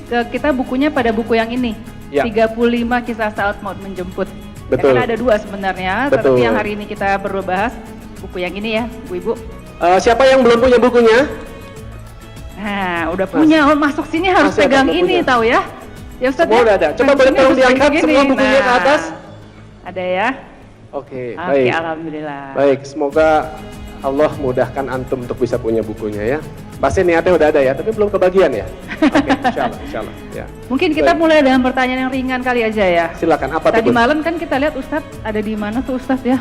kita bukunya pada buku yang ini. Ya. 35 kisah saat mau menjemput. Betul. Ya, kan ada 2 sebenarnya, Betul. tapi yang hari ini kita perlu bahas buku yang ini ya, Bu Ibu. Siapa yang belum punya bukunya? Nah, udah punya, masuk sini harus Masih ada pegang bukunya. ini, tahu ya? Ya Ustaz Semua ya? udah ada. Coba Masuk boleh sini tolong harus diangkat pegang semua ini. bukunya ke atas. Ada ya? Oke, Oke, baik. alhamdulillah. Baik, semoga Allah mudahkan antum untuk bisa punya bukunya ya. Pasti niatnya udah ada ya, tapi belum kebagian ya. Oke, insya Allah, ya. Mungkin kita Baik. mulai dengan pertanyaan yang ringan kali aja ya. Silakan. Apa Tadi tuh? Bu? malam kan kita lihat Ustadz ada di mana tuh Ustadz ya?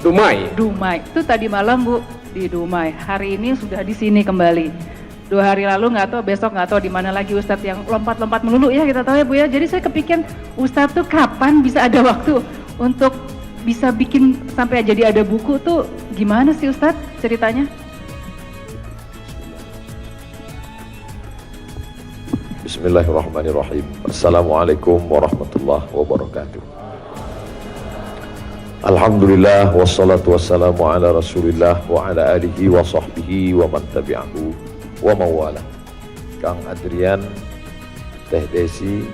Dumai. Dumai. Itu tadi malam Bu di Dumai. Hari ini sudah di sini kembali. 2 hari lalu nggak tahu, besok nggak tahu di mana lagi Ustadz yang lompat-lompat melulu ya, kita tahu ya Bu ya. Jadi saya kepikiran Ustadz tuh kapan bisa ada waktu untuk bisa bikin sampai jadi ada buku tuh gimana sih Ustadz ceritanya? Bismillahirrahmanirrahim. Assalamualaikum warahmatullahi wabarakatuh. Alhamdulillah wassalatu wassalamu ala rasulillah wa ala alihi wa sahbihi wa man tabi'ahu wa mawala. Kang Adrian, Teh Desi,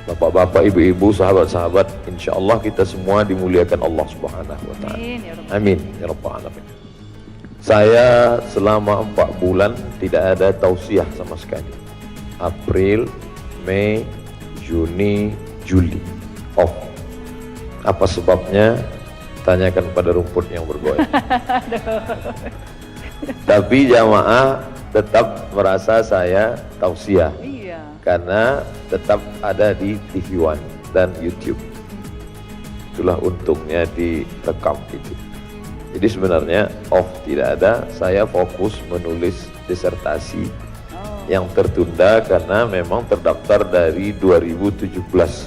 bapak-bapak, ibu-ibu, sahabat-sahabat, insyaallah kita semua dimuliakan Allah Subhanahu wa taala. Amin ya Rabbal Amin ya rabbal alamin. Saya selama 4 bulan tidak ada tausiah sama sekali. April, Mei, Juni, Juli off. Apa sebabnya? Tanyakan pada rumput yang bergoyang. Tapi jamaah tetap merasa saya tausiah Iya. karena tetap ada di TV One dan YouTube. Itulah untungnya direkam itu. Jadi sebenarnya off tidak ada, saya fokus menulis disertasi yang tertunda karena memang terdaftar dari 2017.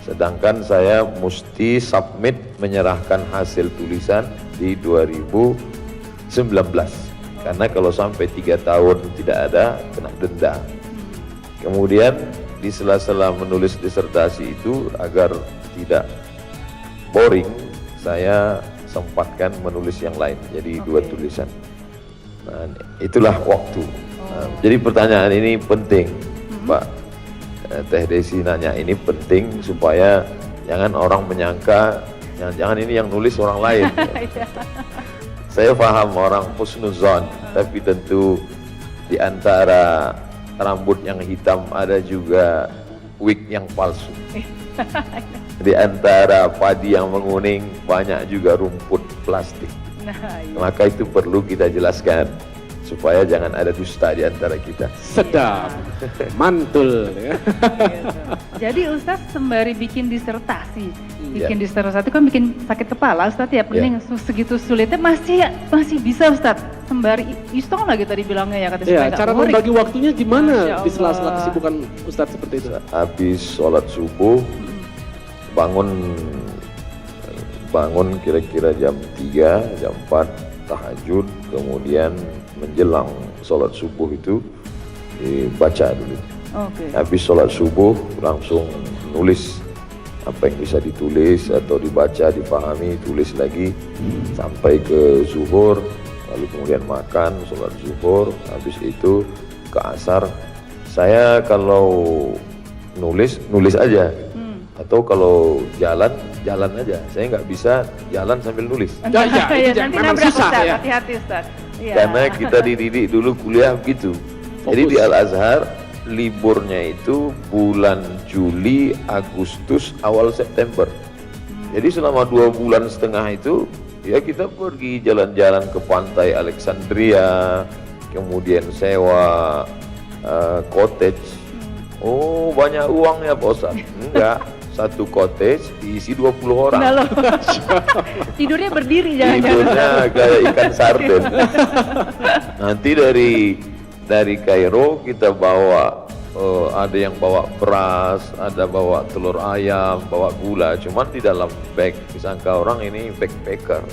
Sedangkan saya mesti submit menyerahkan hasil tulisan di 2019. Karena kalau sampai 3 tahun tidak ada, kena denda. Kemudian di sela-sela menulis disertasi itu agar tidak boring, saya sempatkan menulis yang lain. Jadi 2 tulisan. Nah, itulah waktu. Nah, jadi pertanyaan ini penting, Pak Teh Desi nanya ini penting supaya jangan orang menyangka jangan ini yang nulis orang lain. Saya paham orang husnuzon, tapi tentu di antara rambut yang hitam ada juga wig yang palsu. Di antara padi yang menguning banyak juga rumput plastik. Nah, iya. Maka itu perlu kita jelaskan supaya jangan ada dusta di antara kita. Sedap, mantul ya. Gitu. Jadi Ustadz sembari bikin disertasi, disertasi itu kan bikin sakit kepala Ustadz ya, pening segitu sulitnya masih bisa Ustadz sembari istong lagi tadi bilangnya ya, kata Ya, cara boring. membagi waktunya gimana Masya di sela-sela Allah. kesibukan Ustadz seperti itu? Habis sholat subuh bangun kira-kira jam 3, jam 4 tahajud, kemudian menjelang sholat subuh itu dibaca dulu. Oke. Habis sholat subuh langsung nulis apa yang bisa ditulis atau dibaca, dipahami, tulis lagi sampai ke zuhur, lalu kemudian makan, sholat zuhur, habis itu ke asar. Saya kalau nulis aja, atau kalau jalan aja. Saya nggak bisa jalan sambil nulis. Ya, ya, itu Nanti memang nabrak susah Ustadz, ya. hati-hati Ustadz. Iya. Karena kita dididik dulu kuliah begitu. Jadi di Al-Azhar liburnya itu bulan Juli, Agustus, awal September. Jadi selama 2,5 bulan itu ya kita pergi jalan-jalan ke pantai Alexandria, kemudian sewa cottage. Oh, banyak uangnya Pak Ustadz. Enggak, satu cottage diisi 20 orang. Nah, loh. Tidurnya berdiri jangan-jangan. Tidurnya kayak ikan sarden. Nanti dari Kairo kita bawa ada yang bawa beras, ada bawa telur ayam, bawa gula, cuman di dalam bag. Disangka orang ini backpacker.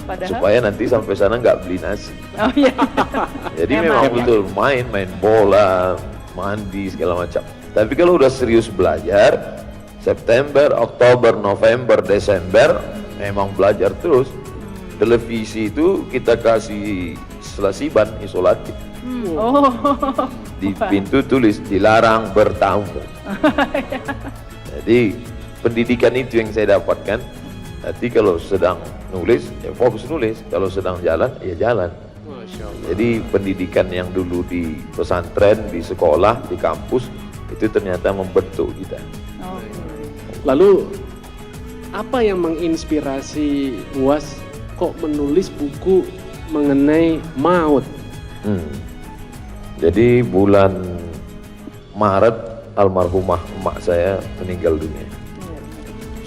Padahal. Supaya nanti sampai sana nggak beli nasi. Oh iya. Jadi Emang. memang betul main bola, mandi segala macam. Tapi kalau udah serius belajar, September, Oktober, November, Desember memang belajar terus. Televisi itu kita kasih selasiban isolatif. Oh. Di pintu tulis dilarang bertamu. Jadi pendidikan itu yang saya dapatkan. Nanti kalau sedang nulis, ya fokus nulis. Kalau sedang jalan, ya jalan. Masya Allah. Jadi pendidikan yang dulu di pesantren, di sekolah, di kampus, itu ternyata membentuk kita. Oh. Lalu apa yang menginspirasi Uwas kok menulis buku mengenai maut? Jadi bulan Maret almarhumah emak saya meninggal dunia.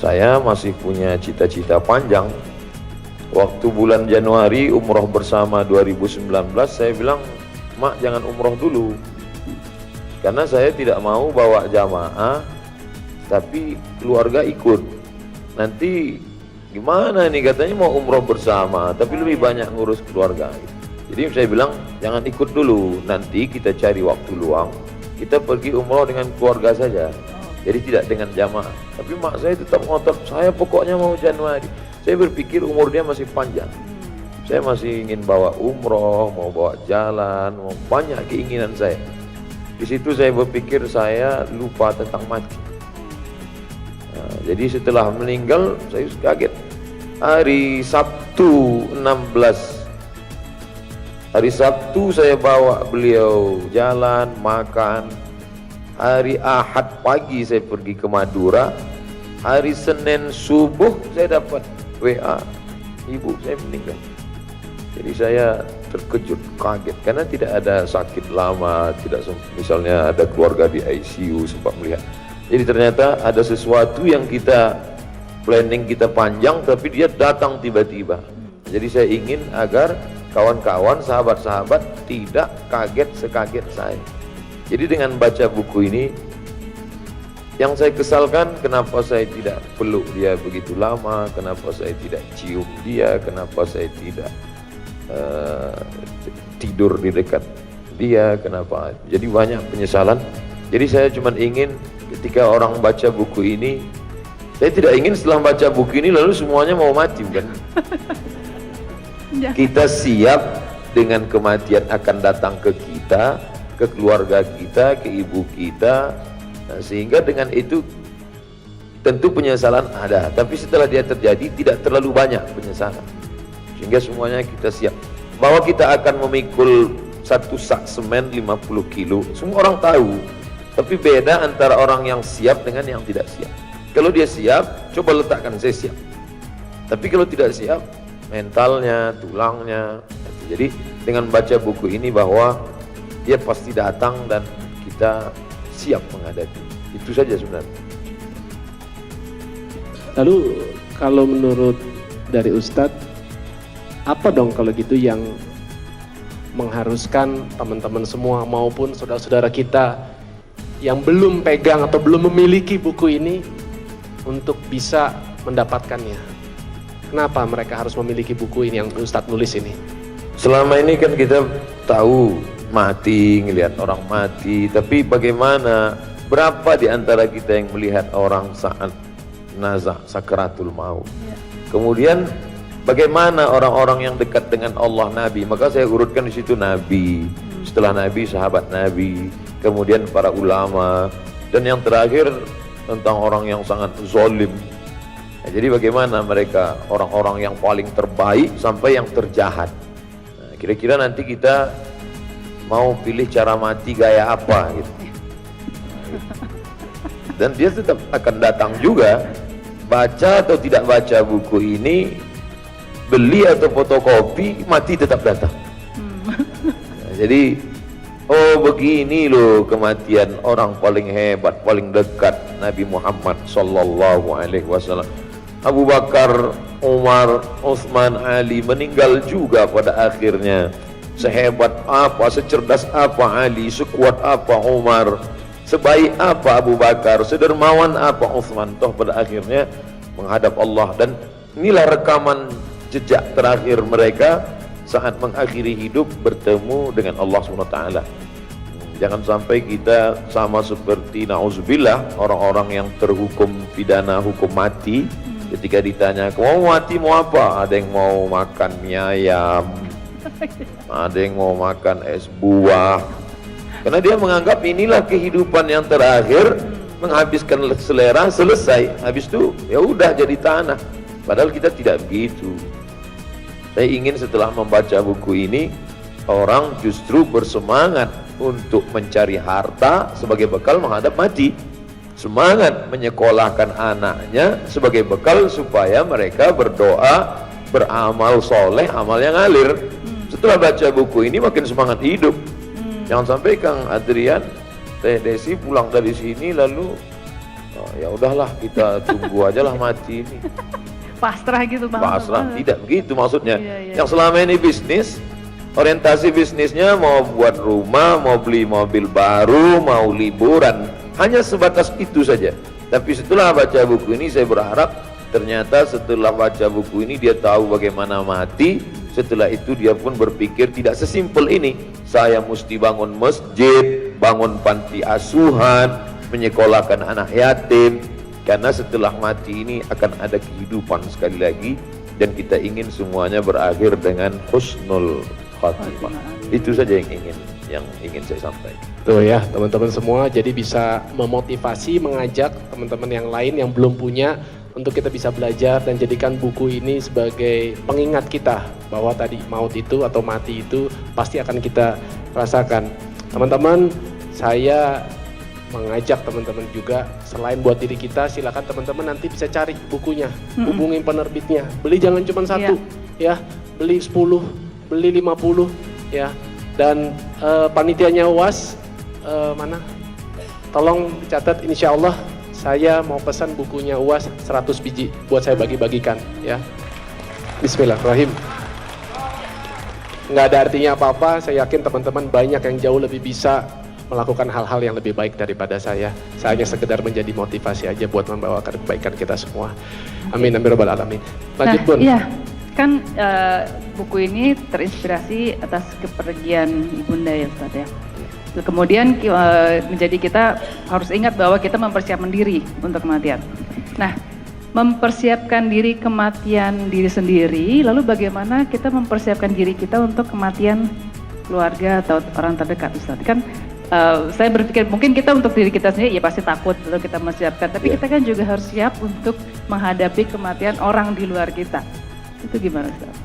Saya masih punya cita-cita panjang. Waktu bulan Januari umroh bersama 2019, saya bilang, "Mak, jangan umroh dulu." Karena saya tidak mau bawa jamaah, tapi keluarga ikut. Nanti gimana nih, katanya mau umroh bersama, tapi lebih banyak ngurus keluarga. Jadi saya bilang, jangan ikut dulu, nanti kita cari waktu luang, kita pergi umroh dengan keluarga saja. Jadi tidak dengan jamaah. Tapi mak saya tetap ngotot, saya pokoknya mau Januari. Saya berpikir umur dia masih panjang. Saya masih ingin bawa umroh, mau bawa jalan, mau banyak keinginan saya. Di situ saya berpikir saya lupa tentang mati. Nah, jadi setelah meninggal saya kaget. Hari Sabtu 16, hari Sabtu saya bawa beliau jalan, makan. Hari Ahad pagi saya pergi ke Madura. Hari Senin subuh saya dapat WA, ibu saya meninggal. Jadi saya terkejut, kaget, karena tidak ada sakit lama, tidak misalnya ada keluarga di ICU sempat melihat. Jadi ternyata ada sesuatu yang kita planning kita panjang, tapi dia datang tiba-tiba. Jadi saya ingin agar kawan-kawan, sahabat-sahabat tidak kaget sekaget saya. Jadi dengan baca buku ini, yang saya kesalkan kenapa saya tidak peluk dia begitu lama, kenapa saya tidak cium dia, kenapa saya tidak tidur di dekat dia, kenapa. Jadi banyak penyesalan. Jadi saya cuma ingin ketika orang baca buku ini, saya tidak ingin setelah baca buku ini lalu semuanya mau mati, bukan? Kita siap dengan kematian akan datang ke kita, ke keluarga kita, ke ibu kita. Nah, sehingga dengan itu tentu penyesalan ada, tapi setelah dia terjadi tidak terlalu banyak penyesalan, sehingga semuanya kita siap bahwa kita akan memikul satu sak semen 50 kilo. Semua orang tahu, tapi beda antara orang yang siap dengan yang tidak siap. Kalau dia siap, coba letakkan saya siap, tapi kalau tidak siap, mentalnya, tulangnya. Jadi dengan baca buku ini bahwa dia pasti datang dan kita siap menghadapi. Itu saja sebenarnya. Lalu kalau menurut dari Ustadz, apa dong kalau gitu yang mengharuskan teman-teman semua maupun saudara-saudara kita yang belum pegang atau belum memiliki buku ini untuk bisa mendapatkannya? Kenapa mereka harus memiliki buku ini yang Ustadz nulis ini? Selama ini kan kita tahu mati, ngelihat orang mati, tapi bagaimana, berapa di antara kita yang melihat orang saat nazak sakaratul maut? Kemudian bagaimana orang-orang yang dekat dengan Allah, Nabi? Maka saya urutkan di situ Nabi, setelah Nabi sahabat Nabi, kemudian para ulama, dan yang terakhir tentang orang yang sangat zalim. Nah, jadi bagaimana mereka, orang-orang yang paling terbaik sampai yang terjahat. Nah, kira-kira nanti kita mau pilih cara mati gaya apa gitu. Dan dia tetap akan datang juga, baca atau tidak baca buku ini, beli atau fotokopi, mati tetap datang. Nah, jadi oh begini loh kematian orang paling hebat, paling dekat Nabi Muhammad sallallahu alaihi wasallam. Abu Bakar, Umar, Utsman, Ali meninggal juga pada akhirnya. Sehebat apa, secerdas apa Ali, sekuat apa Umar, sebaik apa Abu Bakar, sedermawan apa Utsman, toh pada akhirnya menghadap Allah. Dan inilah rekaman jejak terakhir mereka saat mengakhiri hidup bertemu dengan Allah SWT. Jangan sampai kita sama seperti na'udzubillah orang-orang yang terhukum pidana hukum mati. Ketika ditanya mau mati mau apa, ada yang mau makan mie ayam, ada yang mau makan es buah, Karena dia menganggap inilah kehidupan yang terakhir, menghabiskan selera, selesai. Habis itu ya udah jadi tanah. Padahal kita tidak begitu. Saya ingin setelah membaca buku ini, orang justru bersemangat untuk mencari harta sebagai bekal menghadap mati. Semangat menyekolahkan anaknya sebagai bekal supaya mereka berdoa, beramal soleh, amal yang ngalir. Setelah baca buku ini makin semangat hidup. Jangan sampai Kang Adrian, Teh Desi pulang dari sini lalu ya udahlah kita tunggu aja lah mati ini. Pasrah gitu Bang. Pasrah, tidak begitu maksudnya. Iya. Yang selama ini bisnis, orientasi bisnisnya mau buat rumah, mau beli mobil baru, mau liburan, hanya sebatas itu saja. Tapi setelah baca buku ini saya berharap ternyata setelah baca buku ini dia tahu bagaimana mati. Setelah itu dia pun berpikir tidak sesimpel ini. Saya mesti bangun masjid, bangun panti asuhan, menyekolahkan anak yatim. Karena setelah mati ini akan ada kehidupan sekali lagi. Dan kita ingin semuanya berakhir dengan husnul khatimah. Itu saja yang ingin saya sampaikan. Tuh ya teman-teman semua, jadi bisa memotivasi, mengajak teman-teman yang lain yang belum punya untuk kita bisa belajar dan jadikan buku ini sebagai pengingat kita bahwa tadi maut itu atau mati itu pasti akan kita rasakan. Teman-teman, saya mengajak teman-teman juga selain buat diri kita, silakan teman-teman nanti bisa cari bukunya, hubungin penerbitnya, beli jangan cuma satu, ya beli 10, beli 50, ya. Dan panitianya UAS mana? Tolong catat, insya Allah saya mau pesan bukunya UAS 100 biji buat saya bagi-bagikan ya. Bismillahirrahmanirrahim. Nggak ada artinya apa-apa, saya yakin teman-teman banyak yang jauh lebih bisa melakukan hal-hal yang lebih baik daripada saya. Saya hanya sekedar menjadi motivasi aja buat membawakan kebaikan kita semua. Amin, amin, rabbal alamin. Lanjut Bun. Iya, kan buku ini terinspirasi atas kepergian Ibunda ya Ustaz ya. Kemudian menjadi kita harus ingat bahwa kita mempersiapkan diri untuk kematian. Nah, mempersiapkan diri kematian diri sendiri, lalu bagaimana kita mempersiapkan diri kita untuk kematian keluarga atau orang terdekat Ustaz? Kan saya berpikir mungkin kita untuk diri kita sendiri ya pasti takut lalu kita mempersiapkan, tapi kita kan juga harus siap untuk menghadapi kematian orang di luar kita. Itu gimana Ustaz?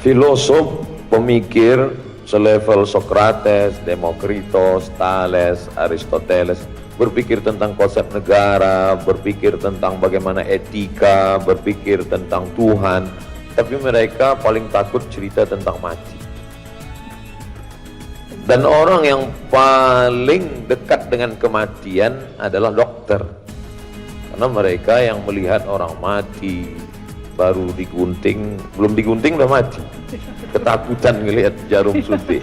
Filosof, pemikir selevel Socrates, Demokritos, Thales, Aristoteles berpikir tentang konsep negara, berpikir tentang bagaimana etika, berpikir tentang Tuhan, tapi mereka paling takut cerita tentang mati. Dan orang yang paling dekat dengan kematian adalah dokter, karena mereka yang melihat orang mati, baru digunting, belum digunting udah mati. Ketakutan ngelihat jarum suntik.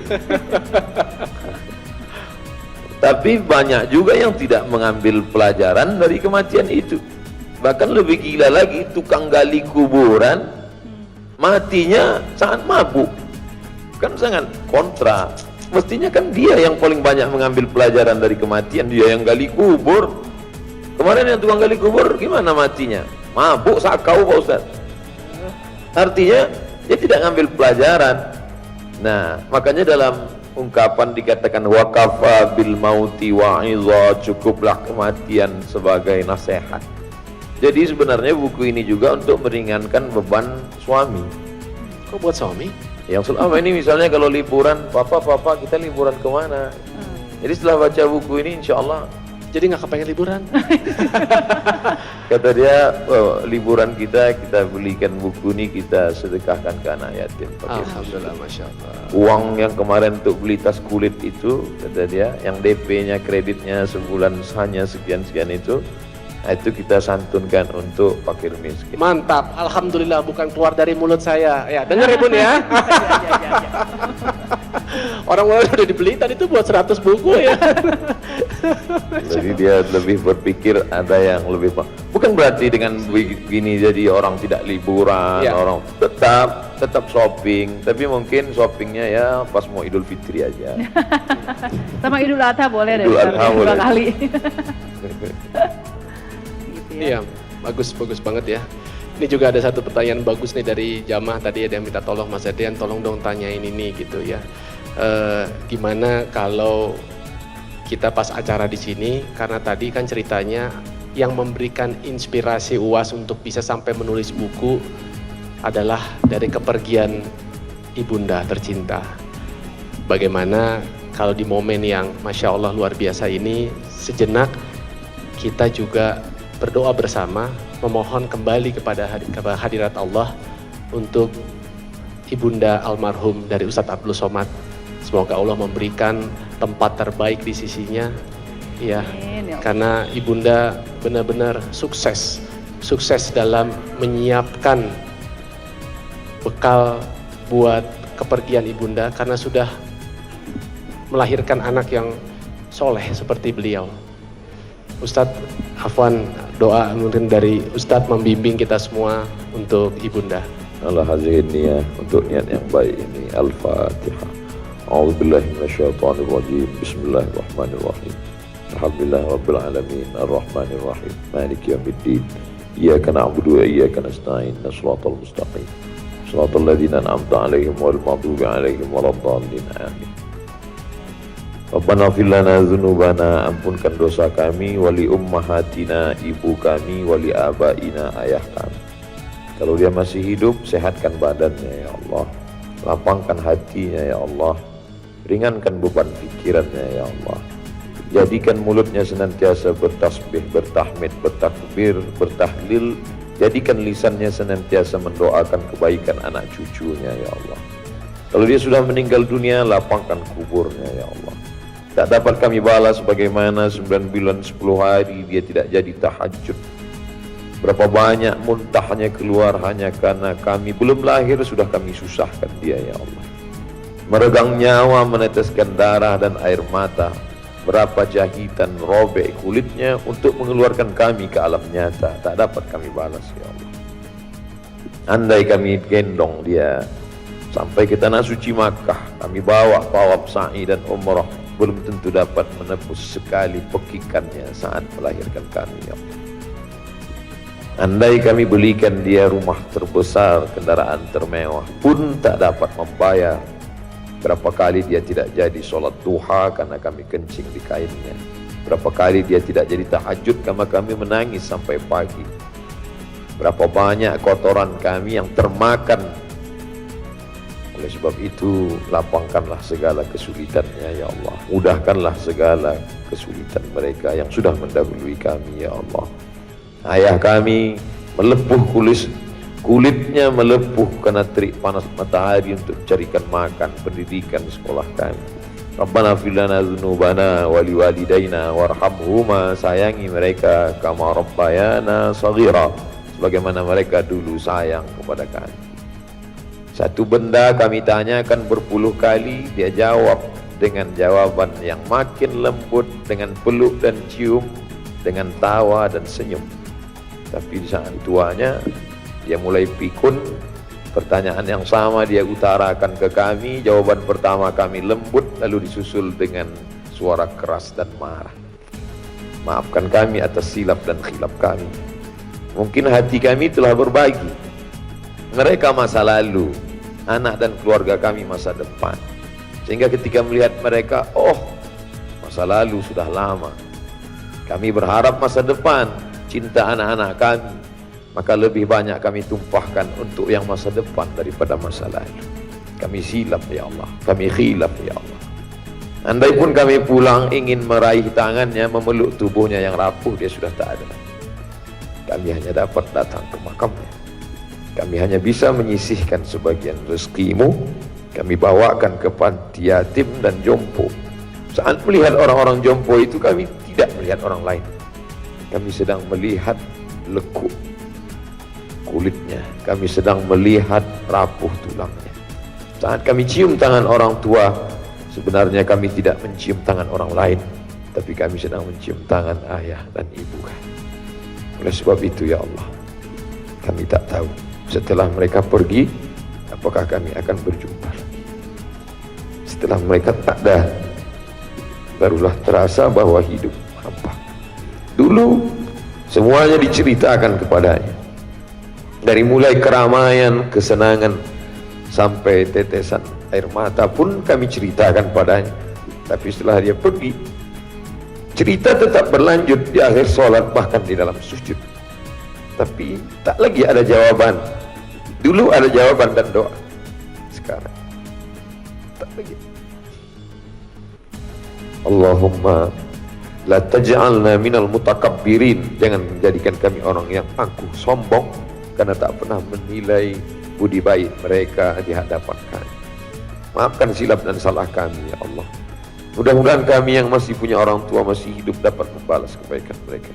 Tapi banyak juga yang tidak mengambil pelajaran dari kematian itu. Bahkan lebih gila lagi, tukang gali kuburan matinya sangat mabuk. Kan sangat kontra. Mestinya kan dia yang paling banyak mengambil pelajaran dari kematian, dia yang gali kubur. Kemarin yang tukang gali kubur gimana matinya? Mabuk sakau Pak Ustaz. Artinya dia tidak ngambil pelajaran. Nah, makanya dalam ungkapan dikatakan waqafa bil mauti wa'iza, cukuplah kematian sebagai nasihat. Jadi sebenarnya buku ini juga untuk meringankan beban suami. Kok buat suami? Yang selama ini misalnya kalau liburan, papa kita liburan kemana? Jadi setelah baca buku ini insya Allah Jadi nggak kepengen liburan? Kata dia, oh, liburan kita belikan buku ini, kita sedekahkan ke anak yatim. Alhamdulillah, Masya Allah. Uang yang kemarin untuk beli tas kulit itu, kata dia, yang DP-nya kreditnya sebulan hanya sekian-sekian itu, nah itu kita santunkan untuk fakir miskin. Mantap, Alhamdulillah, bukan keluar dari mulut saya. Ya, dengar ya Bun ya. Orang udah dibeli tadi itu buat 100 buku ya. Jadi dia lebih berpikir ada yang lebih, bukan berarti dengan begini jadi orang tidak liburan, ya. Orang tetap shopping, tapi mungkin shoppingnya ya pas mau Idul Fitri aja. Sama Idul Adha boleh deh. Idul Adha boleh. Kali. Iya, bagus banget ya. Ini juga ada satu pertanyaan bagus nih dari jamaah tadi, ada yang minta tolong Mas Edian, tolong dong tanyain ini gitu ya. Gimana kalau kita pas acara di sini, karena tadi kan ceritanya yang memberikan inspirasi UAS untuk bisa sampai menulis buku adalah dari kepergian ibunda tercinta. Bagaimana kalau di momen yang Masya Allah luar biasa ini, sejenak kita juga berdoa bersama, memohon kembali kepada hadirat Allah untuk ibunda almarhum dari Ustadz Abdul Somad. Semoga Allah memberikan tempat terbaik di sisinya, ya, karena ibunda benar-benar sukses dalam menyiapkan bekal buat kepergian ibunda, karena sudah melahirkan anak yang soleh seperti beliau. Ustadz Afwan, doa mungkin dari Ustadz membimbing kita semua untuk ibunda. Allah hazihin niyah untuk niat yang baik ini. Al-Fatihah. A'udzubillahi minasyaitonir rajim. Bismillahirrahmanirrahim. Alhamdulillah rabbil alamin arrahmanir rahim maliki yaumiddin. Iyyaka na'budu wa iyyaka nasta'in. Shiratal mustaqim. Shiratal ladzina an'amta 'alaihim ghairil maghdubi 'alaihim waladdallin. Amin. Rabbana ighfir lana dzunubana, ampunkan dosa kami, wali ummahatina, ibu kami, wali abaina, ayah kami. Kalau dia masih hidup, sehatkan badannya ya Allah, lapangkan hatinya ya Allah, ringankan beban pikirannya ya Allah, jadikan mulutnya senantiasa bertasbih, bertahmid, bertakbir, bertahlil, jadikan lisannya senantiasa mendoakan kebaikan anak cucunya ya Allah. Kalau dia sudah meninggal dunia, lapangkan kuburnya ya Allah. Tak dapat kami balas bagaimana 9 bulan 10 hari dia tidak jadi tahajud. Berapa banyak muntahnya keluar hanya karena kami belum lahir sudah kami susahkan dia ya Allah. Meregang nyawa, meneteskan darah dan air mata. Berapa jahitan robek kulitnya untuk mengeluarkan kami ke alam nyata. Tak dapat kami balas ya Allah. Andai kami gendong dia sampai ke tanah suci Makkah, kami bawa tawaf sa'i dan umrah, belum tentu dapat menebus sekali pekikannya saat melahirkan kami ya Allah. Andai kami belikan dia rumah terbesar, kendaraan termewah, pun tak dapat membayar. Berapa kali dia tidak jadi sholat duha karena kami kencing di kainnya. Berapa kali dia tidak jadi tahajud karena kami menangis sampai pagi. Berapa banyak kotoran kami yang termakan. Oleh sebab itu, lapangkanlah segala kesulitannya ya Allah. Mudahkanlah segala kesulitan mereka yang sudah mendahului kami ya Allah. Ayah kami melepuh kulitnya melepuh karena terik panas matahari untuk carikan makan, pendidikan sekolah kami. Rabbana ighfir lana dzunubana wa liwalidayna warhamhuma, sayangi mereka kama rabbayana shaghira, sebagaimana mereka dulu sayang kepada kami. Satu benda kami tanyakan berpuluh kali, dia jawab dengan jawaban yang makin lembut, dengan peluk dan cium, dengan tawa dan senyum. Tapi di saat tuanya dia mulai pikun, pertanyaan yang sama dia utarakan ke kami, jawaban pertama kami lembut, lalu disusul dengan suara keras dan marah. Maafkan kami atas silap dan khilaf kami. Mungkin hati kami telah berbagi. Mereka masa lalu, anak dan keluarga kami masa depan. Sehingga ketika melihat mereka, oh masa lalu sudah lama. Kami berharap masa depan, cinta anak-anak kami, maka lebih banyak kami tumpahkan untuk yang masa depan daripada masa lalu. Kami silap ya Allah, kami khilaf ya Allah. Andai pun kami pulang ingin meraih tangannya, memeluk tubuhnya yang rapuh, dia sudah tak ada. Kami hanya dapat datang ke makamnya. Kami hanya bisa menyisihkan sebagian rezekimu, kami bawakan ke panti yatim dan jompo. Saat melihat orang-orang jompo itu, kami tidak melihat orang lain. Kami sedang melihat lekuk kulitnya, kami sedang melihat rapuh tulangnya. Saat kami cium tangan orang tua, sebenarnya kami tidak mencium tangan orang lain, tapi kami sedang mencium tangan ayah dan ibu kami. Oleh sebab itu ya Allah, kami tak tahu setelah mereka pergi, apakah kami akan berjumpa lagi. Setelah mereka tak ada, barulah terasa bahwa hidup hampa. Dulu semuanya diceritakan kepadanya, dari mulai keramaian, kesenangan, sampai tetesan air mata pun kami ceritakan padanya. Tapi setelah dia pergi, Cerita tetap berlanjut di akhir sholat, bahkan di dalam sujud. Tapi tak lagi ada jawaban. Dulu ada jawaban dan doa, sekarang tak lagi. Allahumma la taj'alna minal mutakabbirin. Jangan menjadikan kami orang yang angkuh sombong karena tak pernah menilai budi baik mereka di hadapan kami. Maafkan silap dan salah kami ya Allah. Mudah-mudahan kami yang masih punya orang tua masih hidup dapat membalas kebaikan mereka.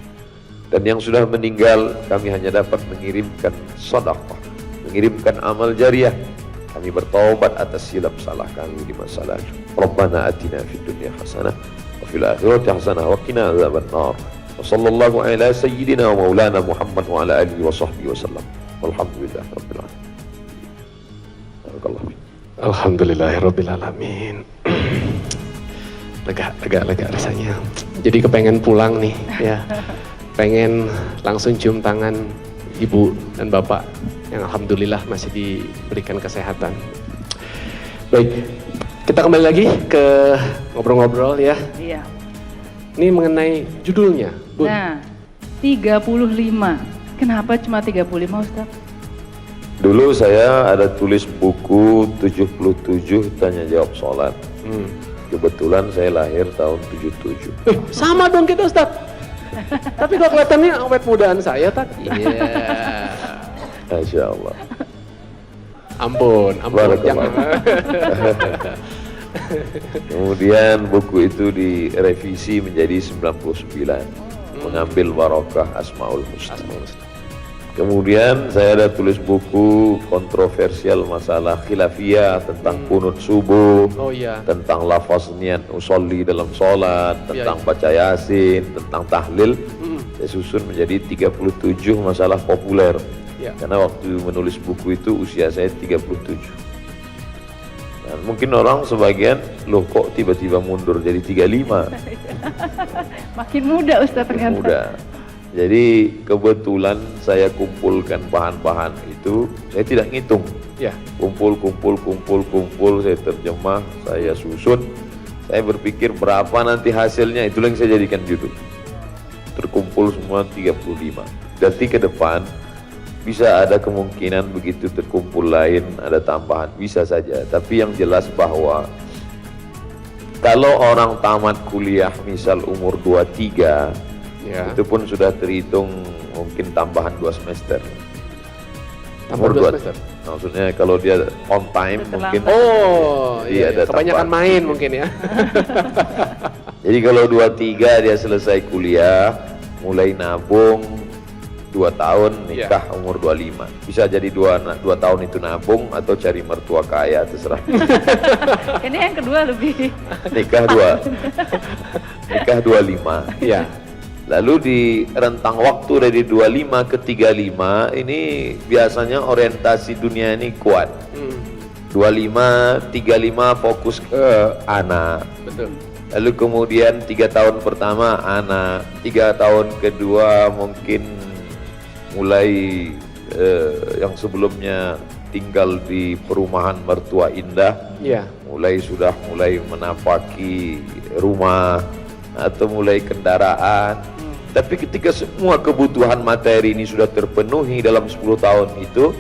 Dan yang sudah meninggal, kami hanya dapat mengirimkan sedekah, mengirimkan amal jariah. Kami bertaubat atas silap salah kami di masa lalu. Rabbana atina fid dunya hasanah wa fil akhirati hasanah wa qina adzabannar. Wa sallallahu ala sayyidina wa maulana Muhammad wa ala alihi wa sahbihi wasallam. Walhamdulillahi rabbil alamin. Barakallahu fiik. Alhamdulillahirabbil alamin. Lega rasanya. Jadi kepengen pulang nih ya. Pengen langsung cium tangan ibu dan bapak yang alhamdulillah masih diberikan kesehatan. Baik, kita kembali lagi ke ngobrol-ngobrol ya. Iya. Ini mengenai judulnya, Bun. Nah, 35. Kenapa cuma 35, Ustaz? Dulu saya ada tulis buku 77 tanya jawab sholat. Kebetulan saya lahir tahun 77. Sama dong kita Ustaz. Tapi kok kelihatannya awet mudaan saya tak? Iya. Masya Allah. Ampun, jangan. Kemudian buku itu direvisi menjadi 99, mengambil barokah Asmaul Husna. Kemudian saya ada tulis buku kontroversial masalah khilafiyah tentang kunut subuh, tentang lafaz niat usolli dalam sholat, tentang baca yasin, tentang tahlil. Saya susun menjadi 37 masalah populer. Karena waktu menulis buku itu usia saya 37. Dan mungkin orang sebagian, loh kok tiba-tiba mundur jadi 35. Makin muda Ustaz ternyata. Muda. Jadi kebetulan saya kumpulkan bahan-bahan itu, saya tidak ngitung. Kumpul, saya terjemah, saya susun. Saya berpikir berapa nanti hasilnya, itulah yang saya jadikan judul. Terkumpul semua 35. Berarti ke depan bisa ada kemungkinan begitu terkumpul lain ada tambahan, bisa saja. Tapi yang jelas bahwa kalau orang tamat kuliah misal umur 23, itu pun sudah terhitung mungkin tambahan 2 semester. Tambah 2 semester? Maksudnya kalau dia on time mungkin. Ada kebanyakan main mungkin ya. Jadi kalau 23 dia selesai kuliah, mulai nabung 2 tahun, nikah umur 25. Bisa jadi 2 tahun itu nabung atau cari mertua kaya, terserah. Ini yang kedua lebih. Nikah 25. Iya. Lalu di rentang waktu dari 25 ke 35 ini biasanya orientasi dunia ini kuat. 25, 35 fokus ke anak. Betul. Lalu kemudian 3 tahun pertama anak, 3 tahun kedua mungkin mulai yang sebelumnya tinggal di perumahan mertua indah, mulai menapaki rumah atau mulai kendaraan. Tapi ketika semua kebutuhan materi ini sudah terpenuhi dalam 10 tahun itu,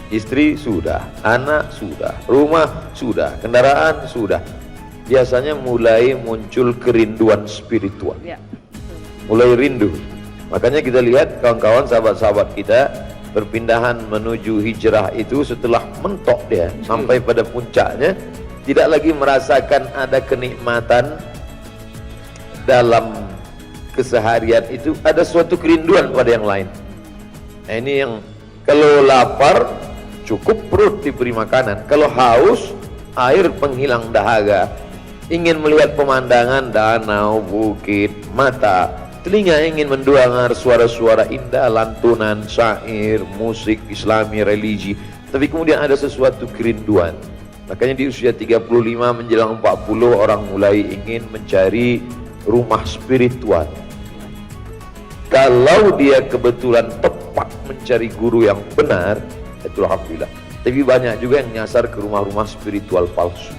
istri sudah, anak sudah, rumah sudah, kendaraan sudah, biasanya mulai muncul kerinduan spiritual. Mulai rindu. Makanya kita lihat kawan-kawan, sahabat-sahabat kita berpindahan menuju hijrah itu setelah mentok dia sampai pada puncaknya, tidak lagi merasakan ada kenikmatan dalam keseharian itu, ada suatu kerinduan pada yang lain. Nah ini yang kalau lapar cukup perut diberi makanan, kalau haus air penghilang dahaga, ingin melihat pemandangan danau, bukit, mata, telinga ingin mendengar suara-suara indah, lantunan, syair, musik islami, religi, tapi kemudian ada sesuatu kerinduan. Makanya di usia 35 menjelang 40 orang mulai ingin mencari rumah spiritual. Kalau dia kebetulan tepat mencari guru yang benar, itu alhamdulillah. Tapi banyak juga yang nyasar ke rumah-rumah spiritual palsu.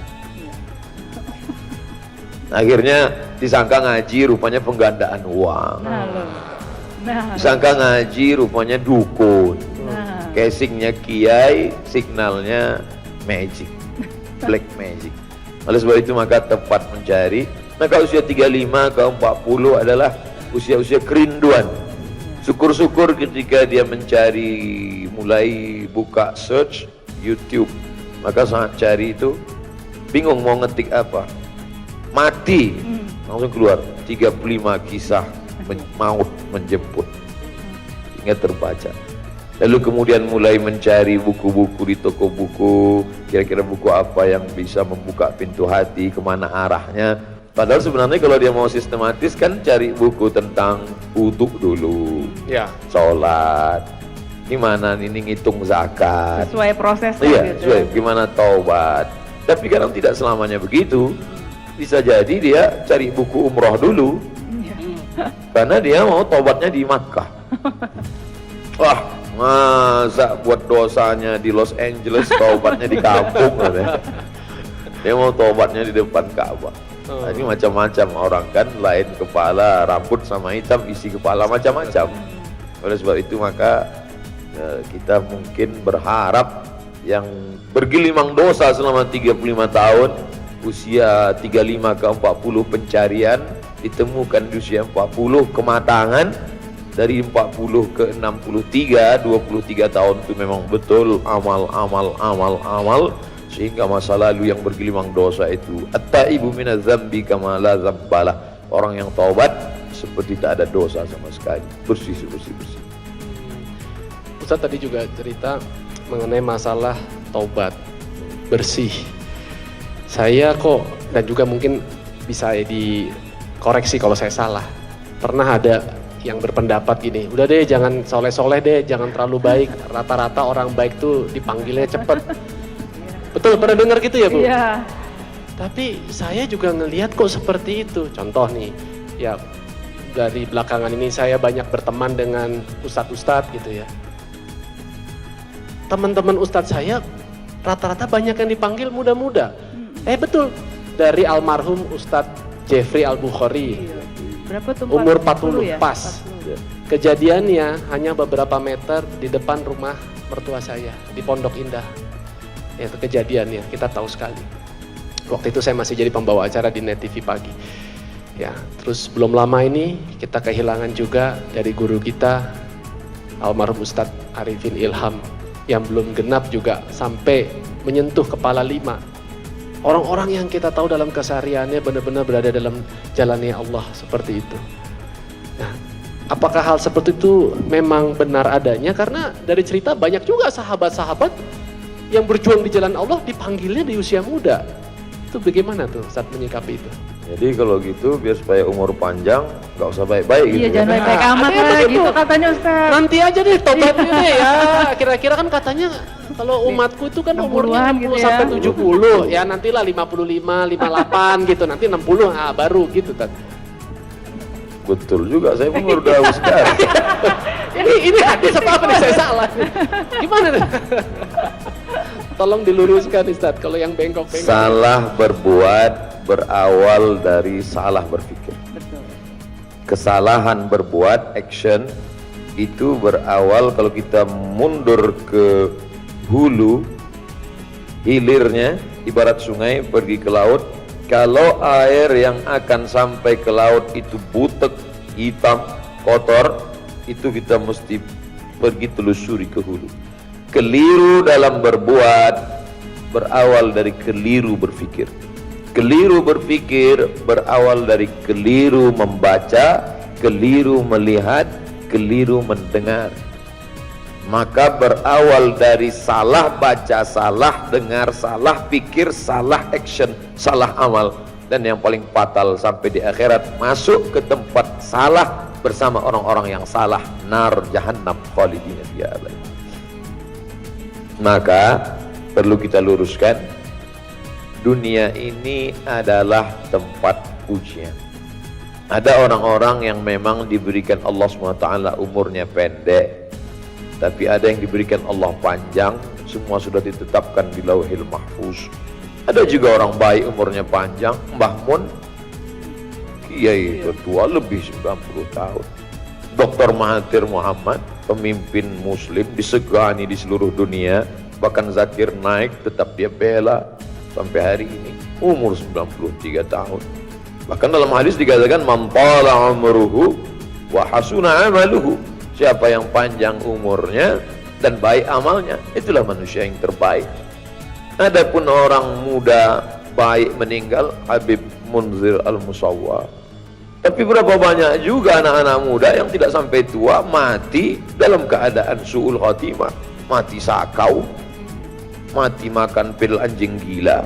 Akhirnya Disangka ngaji rupanya penggandaan uang. Nah, loh. Nah, Disangka ngaji rupanya dukun. nah. Casingnya kiai, signalnya magic, black magic. Oleh sebab itu maka tepat mencari. Maka usia 35 ke 40 adalah usia-usia kerinduan. Syukur-syukur ketika dia mencari, mulai buka search YouTube. Maka saat cari itu bingung mau ngetik apa. Mati, langsung keluar 35 kisah maut menjemput. Hingga terbaca. Lalu kemudian mulai mencari buku-buku di toko buku, kira-kira buku apa yang bisa membuka pintu hati, kemana arahnya. Padahal sebenarnya kalau dia mau sistematis kan cari buku tentang wudu dulu, Ya. sholat, gimana ini ngitung zakat, Sesuai prosesnya iya, gitu. sesuai, gimana taubat. Tapi kadang tidak selamanya begitu. Bisa jadi dia cari buku umroh dulu, karena dia mau taubatnya di Makkah. Wah, masa buat dosanya di Los Angeles, taubatnya di kampung katanya. Dia mau taubatnya di depan Ka'bah. Nah, ini macam-macam orang kan, lain kepala, rambut sama hitam, isi kepala macam-macam. Oleh sebab itu maka kita mungkin berharap yang bergelimang dosa selama 35 tahun, usia 35 ke 40 pencarian, ditemukan di usia 40 kematangan, dari 40 ke 63, 23 tahun itu memang betul amal, sehingga masa lalu yang bergelimang dosa itu at-taibu minaz zambi kama la zambalah, orang yang taubat seperti tak ada dosa sama sekali, bersih. Ustaz tadi juga cerita mengenai masalah taubat, bersih. Saya kok, dan juga mungkin bisa dikoreksi kalau saya salah, pernah ada yang berpendapat gini, udah deh jangan soleh-soleh deh, jangan terlalu baik, rata-rata orang baik tuh dipanggilnya cepet. Betul, pernah dengar gitu ya Bu? Iya. Tapi saya juga ngelihat kok seperti itu. Contoh nih, ya dari belakangan ini saya banyak berteman dengan ustadz-ustadz gitu ya. Teman-teman ustadz saya rata-rata banyak yang dipanggil muda-muda. Betul, dari almarhum Ustadz Jeffrey Al-Bukhari. Berapa tuh? Umur 40 40 pas. Kejadiannya hanya beberapa meter di depan rumah mertua saya di Pondok Indah. Ya, itu kejadiannya, kita tahu sekali. Waktu itu saya masih jadi pembawa acara di Net TV Pagi. Ya, terus belum lama ini kita kehilangan juga dari guru kita almarhum Ustadz Arifin Ilham yang belum genap juga sampai menyentuh kepala 5. Orang-orang yang kita tahu dalam kesehariannya benar-benar berada dalam jalannya Allah seperti itu. Nah, apakah hal seperti itu memang benar adanya? Karena dari cerita banyak juga sahabat-sahabat yang berjuang di jalan Allah dipanggilnya di usia muda. Itu bagaimana tuh saat menyikapi itu? Jadi kalau gitu biar supaya umur panjang nggak usah baik-baik gitu. Iya, jangan baik-baik amat ada yang lah begitu. gitu katanya Ustaz. Nanti aja deh tobatnya deh ya. Kira-kira kan katanya kalau umatku itu kan umurnya 60-an 60 gitu ya. sampai 70. Ya nantilah 55, 58 gitu. Nanti 60 baru gitu kan. Betul juga, saya pun baru tahu sekarang. Ini hadis apa nih, saya salah. Gimana nih? Tolong diluruskan Ustaz kalau yang bengkok-bengkok. Salah berbuat berawal dari salah berpikir. Betul. Kesalahan berbuat, action, itu berawal kalau kita mundur ke hulu, hilirnya, ibarat sungai pergi ke laut. Kalau air yang akan sampai ke laut itu butek, hitam, kotor, itu kita mesti pergi telusuri ke hulu. Keliru dalam berbuat berawal dari keliru berpikir. Keliru berpikir berawal dari keliru membaca, keliru melihat, keliru mendengar. Maka berawal dari salah baca, salah dengar, salah pikir, salah action, salah amal. Dan yang paling fatal sampai di akhirat, masuk ke tempat salah bersama orang-orang yang salah, nar jahannam khalidina fiha abad. Maka perlu kita luruskan, dunia ini adalah tempat ujian. Ada orang-orang yang memang diberikan Allah SWT umurnya pendek, tapi ada yang diberikan Allah panjang, semua sudah ditetapkan di Lauhil Mahfuz. Ada juga orang baik umurnya panjang, Mbah Mun kiai tertua lebih 90 tahun. Dr. Mahathir Muhammad, pemimpin muslim disegani di seluruh dunia, bahkan Zakir Naik tetap dia bela sampai hari ini, umur 93 tahun. Bahkan dalam hadis dikatakan man tala umruhu wa hasuna amaluhu, siapa yang panjang umurnya dan baik amalnya, itulah manusia yang terbaik. Adapun orang muda baik meninggal, Habib Munzir Al-Musawwar. Tapi berapa banyak juga anak-anak muda yang tidak sampai tua mati dalam keadaan su'ul khatimah, mati sakau, mati makan pil anjing gila.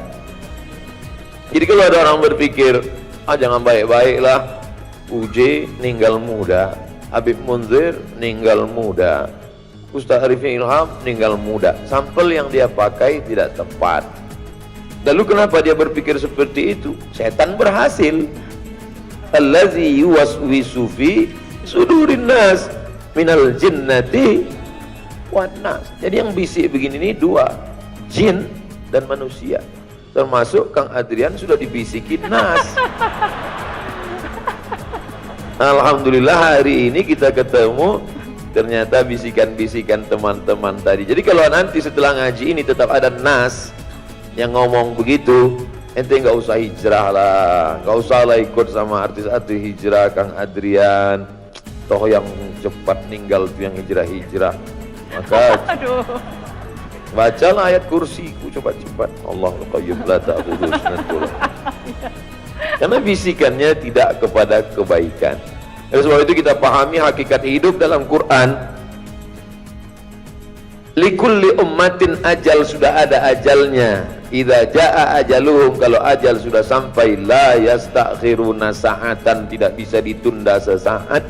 Jadi kalau ada orang berpikir, jangan baik-baiklah, UJ ninggal muda, Habib Munzir ninggal muda, Ustaz Arifin Ilham ninggal muda, sampel yang dia pakai tidak tepat. Lalu kenapa dia berpikir seperti itu? Setan berhasil. Allazi yuwaswisu fi sudurin nas minal jinnati wan nas. Jadi yang bisik begini ini dua, jin dan manusia. Termasuk Kang Adrian sudah dibisikin nas. Alhamdulillah hari ini kita ketemu, ternyata bisikan-bisikan teman-teman tadi. Jadi kalau nanti setelah ngaji ini tetap ada nas yang ngomong begitu, ente nggak usah hijrah lah, nggak usah lah ikut sama artis-artis hijrah Kang Adrian, toh yang cepat meninggal tuh yang hijrah-hijrah. Maka bacalah ayat kursiku cepat-cepat, Allahul Qayyum la ta'khudhuhu sinatun. Karena bisikannya tidak kepada kebaikan. Oleh sebab itu kita pahami hakikat hidup dalam Quran. Likulli ummatin ajal, sudah ada ajalnya. Idza jaa ajaluhum, kalau ajal sudah sampai, la yastakhiruna sa'atan, tidak bisa ditunda sesaat,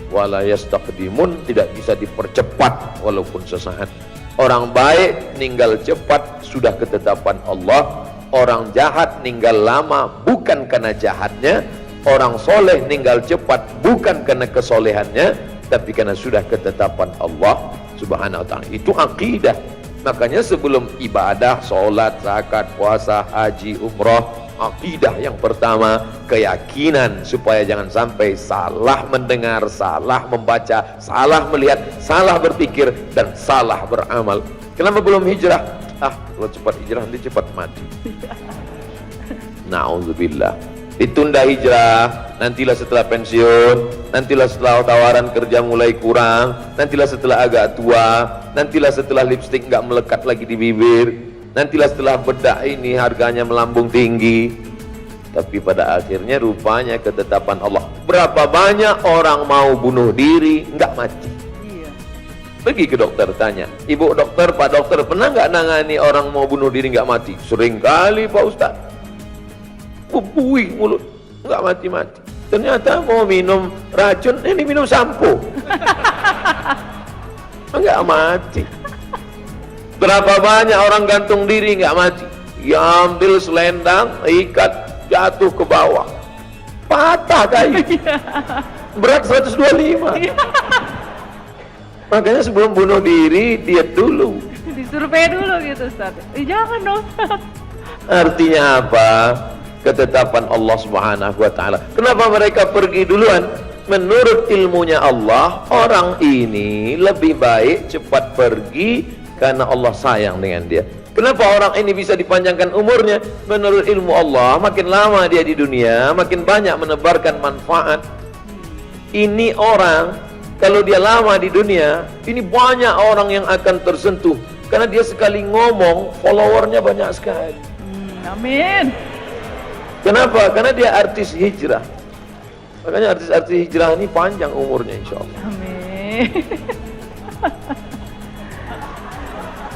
wala yastaqdimun, tidak bisa dipercepat walaupun sesaat. Orang baik ninggal cepat sudah ketetapan Allah, orang jahat ninggal lama bukan karena jahatnya, orang soleh ninggal cepat bukan karena kesolehannya, tapi karena sudah ketetapan Allah Subhanahu wa ta'ala. Itu akidah. Makanya sebelum ibadah, sholat, zakat, puasa, haji, umrah, akidah yang pertama, keyakinan supaya jangan sampai salah mendengar, salah membaca, salah melihat, salah berpikir, dan salah beramal. Kenapa belum hijrah? Kalau cepat hijrah nanti cepat mati. Na'udzubillah. Ditunda hijrah, nantilah setelah pensiun, nantilah setelah tawaran kerja mulai kurang, nantilah setelah agak tua, nantilah setelah lipstik nggak melekat lagi di bibir, nantilah setelah bedak ini harganya melambung tinggi. Tapi pada akhirnya rupanya ketetapan Allah. Berapa banyak orang mau bunuh diri nggak mati? Pergi ke dokter tanya, ibu dokter, pak dokter, pernah nggak nangani orang mau bunuh diri nggak mati? Sering kali Pak Ustadz. Buih mulut, nggak mati-mati. Ternyata mau minum racun, ini minum sampo, nggak mati. Berapa banyak orang gantung diri nggak mati? Ya ambil selendang, ikat, jatuh ke bawah, patah kayu, berat 125. Makanya sebelum bunuh diri diet dulu, disurvei dulu gitu Ustaz. Jangan dong. Artinya apa? Ketetapan Allah Subhanahu wa ta'ala. Kenapa mereka pergi duluan? Menurut ilmunya Allah, orang ini lebih baik cepat pergi karena Allah sayang dengan dia. Kenapa orang ini bisa dipanjangkan umurnya? Menurut ilmu Allah, makin lama dia di dunia, makin banyak menebarkan manfaat. Ini orang, kalau dia lama di dunia, ini banyak orang yang akan tersentuh. Karena dia sekali ngomong, followernya banyak sekali. Amin. Kenapa? Karena dia artis hijrah. Makanya artis-artis hijrah ini panjang umurnya insya Allah. Amin.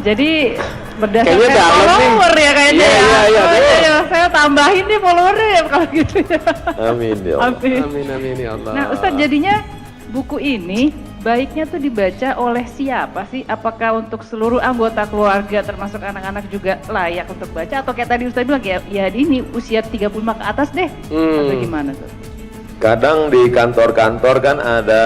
Jadi berdasarkan follower ya kayaknya ya. Saya tambahin nih followernya ya kalau gitu ya. Amin ya Allah. Amin ya Allah. Nah Ustadz, jadinya buku ini baiknya tuh dibaca oleh siapa sih? Apakah untuk seluruh anggota keluarga termasuk anak-anak juga layak untuk baca? Atau kayak tadi Ustadz bilang ya ini usia 35 ke atas deh? Atau gimana tuh? Kadang di kantor-kantor kan ada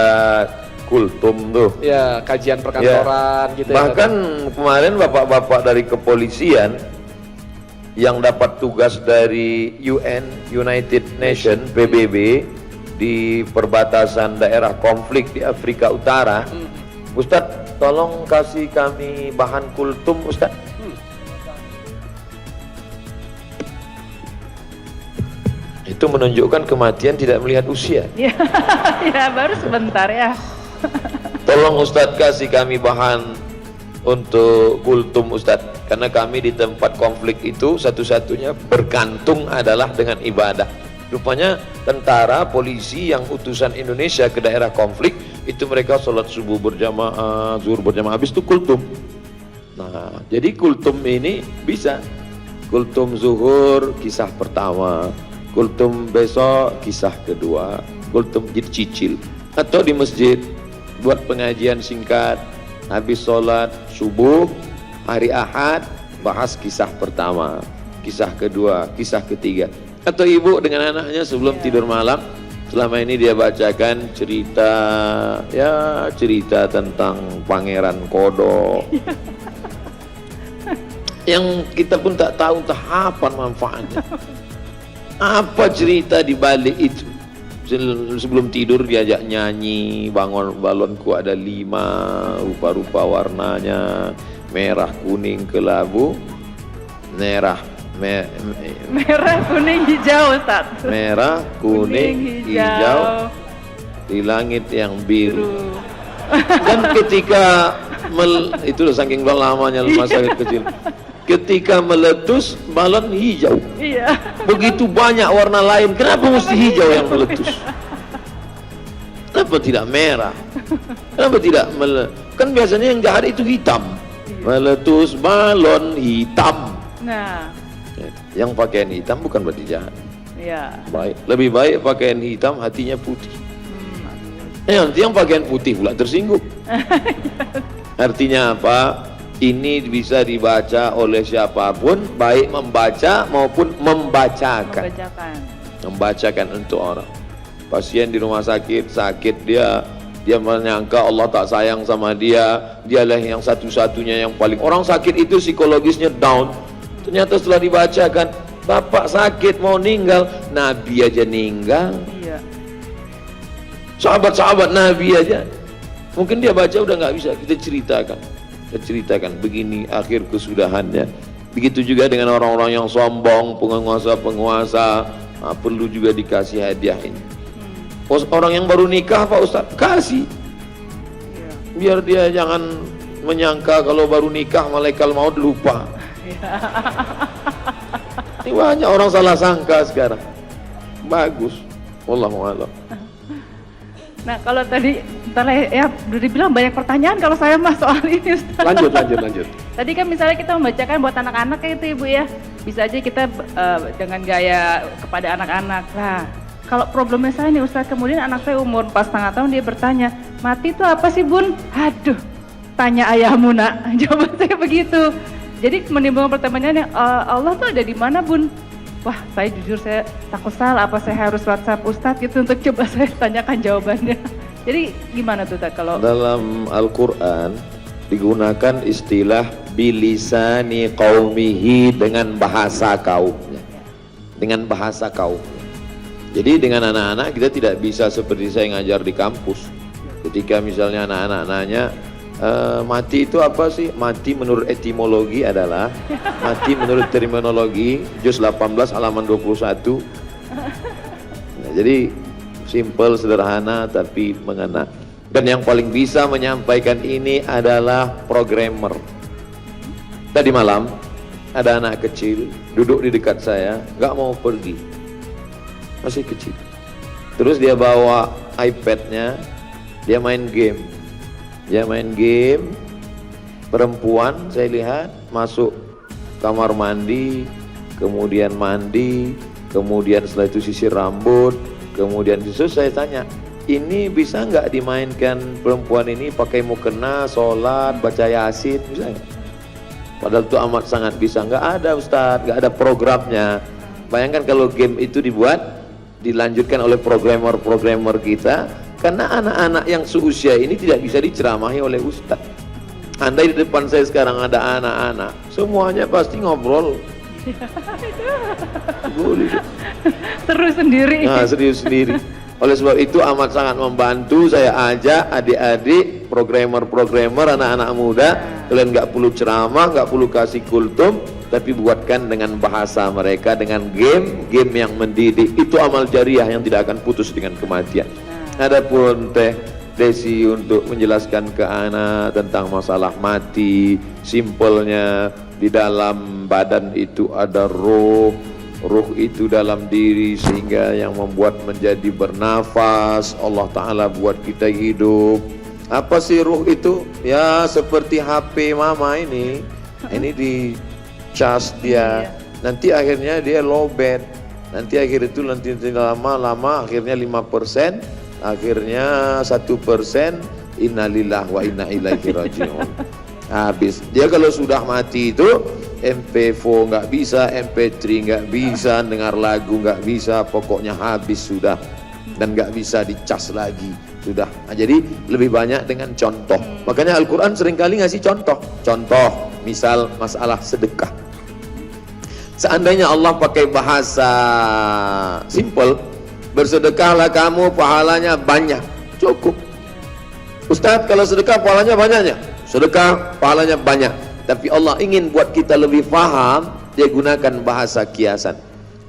kultum tuh. Ya, kajian perkantoran gitu ya. Bahkan kemarin bapak-bapak dari kepolisian yang dapat tugas dari UN, United Nation, PBB, di perbatasan daerah konflik di Afrika Utara. Ustadz, tolong kasih kami bahan kultum, Ustadz. Itu menunjukkan kematian tidak melihat usia. Ya, ya baru sebentar ya. Tolong Ustadz kasih kami bahan untuk kultum, Ustadz, karena kami di tempat konflik itu satu-satunya bergantung adalah dengan ibadah. Rupanya tentara, polisi yang utusan Indonesia ke daerah konflik itu mereka sholat subuh berjamaah, zuhur berjamaah, habis itu kultum. Nah, jadi kultum ini bisa kultum zuhur kisah pertama, kultum besok kisah kedua, kultum jadi cicil, atau di masjid buat pengajian singkat, habis sholat subuh hari Ahad bahas kisah pertama, kisah kedua, kisah ketiga. Atau ibu dengan anaknya sebelum tidur malam, selama ini dia bacakan cerita, ya cerita tentang Pangeran Kodok yang kita pun tak tahu entah apa manfaatnya, apa cerita di balik itu. Sebelum tidur diajak nyanyi, bangun balonku ada 5, rupa-rupa warnanya, merah, kuning, kelabu, merah, kuning, hijau, Ustaz. Merah, kuning, hijau, di langit yang biru. Dan ketika itu saking lamanya masa kecil, ketika meletus balon hijau. Iya. Begitu banyak warna lain, kenapa mesti hijau yang meletus? Kenapa tidak merah? Kenapa tidak kan biasanya yang jahat itu hitam. Meletus balon hitam. Nah, yang pakaian hitam bukan berarti jahat. iya. Baik, lebih baik pakaian hitam hatinya putih. Nanti yang pakaian putih pula tersinggung. Artinya apa? Ini bisa dibaca oleh siapapun, baik membaca maupun membacakan. Membacakan untuk orang. Pasien di rumah sakit, dia menyangka Allah tak sayang sama dia, dialah yang satu-satunya yang paling. Orang sakit itu psikologisnya down. Ternyata setelah dibacakan, bapak sakit mau meninggal, Nabi aja meninggal. Iya. Sahabat-sahabat Nabi aja. Mungkin dia baca udah nggak bisa, kita ceritakan begini akhir kesudahannya. Begitu juga dengan orang-orang yang sombong, penguasa-penguasa, perlu juga dikasih hadiah ini. Orang yang baru nikah Pak Ustaz, kasih. Biar dia jangan menyangka kalau baru nikah malaikat maut lupa. Ini banyak orang salah sangka sekarang. Bagus. Wallahu a'lam. Nah, kalau tadi ya udah dibilang banyak pertanyaan kalau saya mas soal ini, Ustaz. Lanjut. Tadi kan misalnya kita membacakan buat anak-anak kayak itu Ibu ya, bisa aja kita dengan gaya kepada anak-anak. Nah, kalau problemnya saya nih Ustaz, kemudian anak saya umur 4,5 tahun dia bertanya, mati itu apa sih Bun? Aduh, tanya ayahmu nak. Jawaban saya begitu. Jadi menimbulkan pertanyaannya, Allah tuh ada di mana Bun? Wah, saya jujur saya takut salah, apa saya harus WhatsApp Ustadz gitu untuk coba saya tanyakan jawabannya. Jadi gimana tuh Ustadz kalau dalam Al-Quran digunakan istilah bilisani qaumihi, dengan bahasa kaumnya. Dengan bahasa kaumnya. Jadi dengan anak-anak kita tidak bisa seperti saya ngajar di kampus. Ketika misalnya anak-anak nanya, mati itu apa sih? Mati menurut etimologi adalah mati menurut terminologi juz 18 halaman 21. Nah, jadi simple, sederhana tapi mengena. Dan yang paling bisa menyampaikan ini adalah programmer. Tadi malam ada anak kecil duduk di dekat saya, nggak mau pergi, masih kecil. Terus dia bawa iPad-nya, dia main game. Perempuan saya lihat masuk kamar mandi, kemudian mandi, kemudian setelah itu sisir rambut, kemudian itu saya tanya, ini bisa nggak dimainkan perempuan ini pakai mukena, sholat, baca yasin, bisa nggak? Padahal itu amat sangat bisa. Nggak ada Ustadz, nggak ada programnya. Bayangkan kalau game itu dilanjutkan oleh programmer kita. Karena anak-anak yang seusia ini tidak bisa diceramahi oleh Ustadz. Andai di depan saya sekarang ada anak-anak, semuanya pasti ngobrol Boleh. Seru sendiri. Nah, serius sendiri. Oleh sebab itu amat sangat membantu, saya ajak adik-adik, programmer-programmer, anak-anak muda, kalian nggak perlu ceramah, nggak perlu kasih kultum, tapi buatkan dengan bahasa mereka, dengan game yang mendidik. Itu amal jariah yang tidak akan putus dengan kematian. Adapun Teh Desi untuk menjelaskan ke anak tentang masalah mati, simpelnya di dalam badan itu ada roh itu dalam diri sehingga yang membuat menjadi bernafas. Allah Ta'ala buat kita hidup. Apa sih ruh itu? Ya seperti HP mama ini di cas dia, nanti akhirnya dia lowbat, nanti akhir itu nanti lama-lama akhirnya 5%, akhirnya 1%, innalillah wa inna ilaihi raji'un. Habis dia kalau sudah mati itu MP4 nggak bisa, MP3 nggak bisa, dengar lagu nggak bisa, pokoknya habis sudah, dan nggak bisa dicas lagi sudah. Nah, jadi lebih banyak dengan contoh. Makanya Al-Quran seringkali ngasih contoh, misal masalah sedekah. Seandainya Allah pakai bahasa simple, bersedekahlah kamu pahalanya banyak, cukup. Ustadz kalau sedekah pahalanya banyaknya, sedekah pahalanya banyak. Tapi Allah ingin buat kita lebih paham, dia gunakan bahasa kiasan.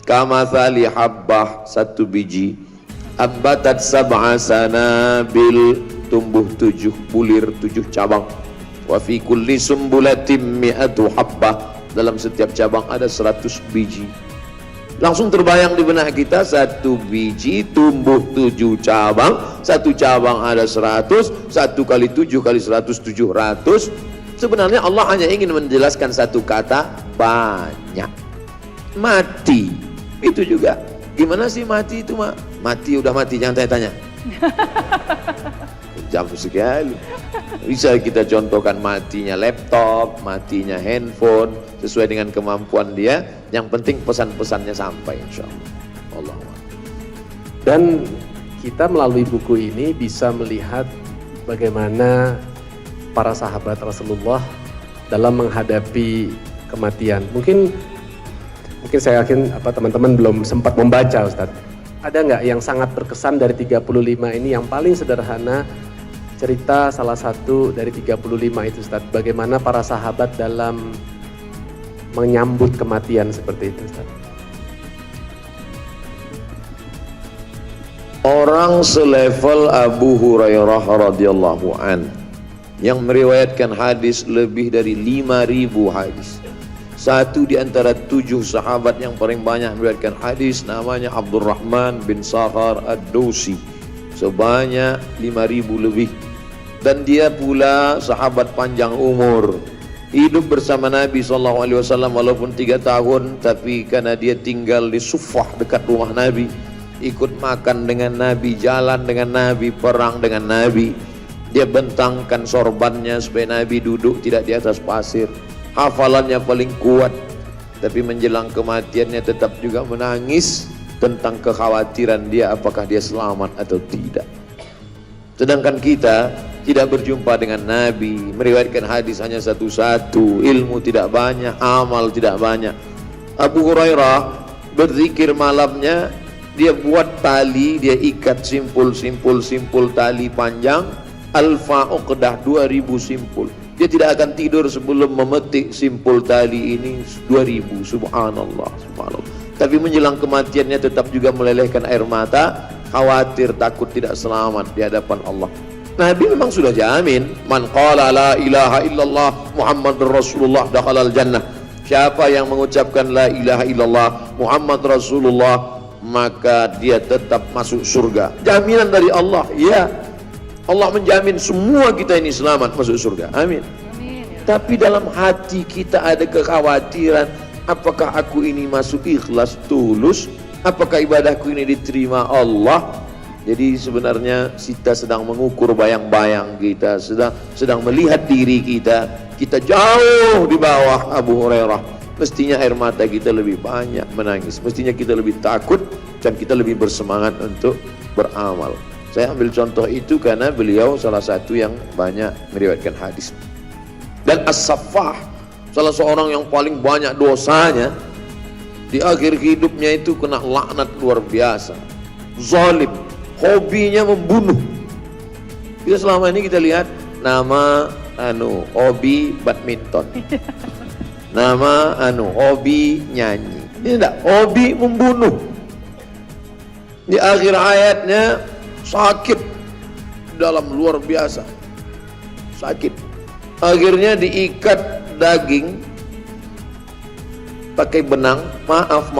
Kamathali habbah, satu biji, ambatat sab'a sanabil, tumbuh 7 bulir, 7 cabang. Wa fi kulli sumbulatin mi'atu habbah, dalam setiap cabang ada 100 biji. Langsung terbayang di benak kita, satu biji tumbuh 7 cabang, satu cabang ada 100, 1 kali 7 kali 100, 700. Sebenarnya Allah hanya ingin menjelaskan satu kata, banyak. Mati itu juga. Gimana sih mati itu, Mak? Mati udah mati, jangan tanya-tanya. Jam sekali. Bisa kita contohkan matinya laptop, matinya handphone, sesuai dengan kemampuan dia. Yang penting pesan-pesannya sampai, insya Allah. Dan kita melalui buku ini bisa melihat bagaimana para sahabat Rasulullah dalam menghadapi kematian. Mungkin saya yakin teman-teman belum sempat membaca, Ustaz. Ada nggak yang sangat berkesan dari 35 ini, yang paling sederhana, cerita salah satu dari 35 itu, Ustaz? Bagaimana para sahabat dalam menyambut kematian seperti itu, Ustaz? Orang selevel Abu Hurairah radhiyallahu an yang meriwayatkan hadis lebih dari 5.000 hadis. Satu di antara 7 sahabat yang paling banyak meriwayatkan hadis, namanya Abdurrahman bin Sakhar Ad-Dausi, sebanyak 5.000 lebih. Dan dia pula sahabat panjang umur, hidup bersama Nabi SAW walaupun 3 tahun, tapi karena dia tinggal di Suffah dekat rumah Nabi, ikut makan dengan Nabi, jalan dengan Nabi, perang dengan Nabi. Dia bentangkan sorbannya supaya Nabi duduk tidak di atas pasir. Hafalannya paling kuat, tapi menjelang kematiannya tetap juga menangis tentang kekhawatiran dia apakah dia selamat atau tidak. Sedangkan kita tidak berjumpa dengan Nabi, meriwayatkan hadis hanya satu-satu, ilmu tidak banyak, amal tidak banyak. Abu Hurairah berzikir malamnya, dia buat tali, dia ikat simpul tali panjang, alfa uqdah, 2000 simpul. Dia tidak akan tidur sebelum memetik simpul tali ini 2000. Subhanallah, subhanallah. Tapi menjelang kematiannya tetap juga melelehkan air mata, khawatir takut tidak selamat di hadapan Allah. Nabi memang sudah jamin, man qala la ilaha illallah Muhammadur Rasulullah dakhalal jannah. Siapa yang mengucapkan la ilaha illallah Muhammad Rasulullah, maka dia tetap masuk surga. Jaminan dari Allah, ya. Allah menjamin semua kita ini selamat masuk surga. Amin. Amin. Tapi dalam hati kita ada kekhawatiran, apakah aku ini masuk ikhlas tulus? Apakah ibadahku ini diterima Allah? Jadi sebenarnya kita sedang mengukur bayang-bayang kita, sedang melihat diri kita jauh di bawah Abu Hurairah. Mestinya air mata kita lebih banyak menangis, mestinya kita lebih takut dan kita lebih bersemangat untuk beramal. Saya ambil contoh itu karena beliau salah satu yang banyak meriwayatkan hadis. Dan As-Saffah, salah seorang yang paling banyak dosanya, Di akhir hidupnya itu kena laknat luar biasa, zalim, hobinya membunuh. Kita selama ini kita lihat nama hobi badminton, nama hobi nyanyi. Ini enggak, hobi membunuh. Di akhir hayatnya sakit dalam luar biasa, sakit. Akhirnya diikat daging pakai benang, maaf,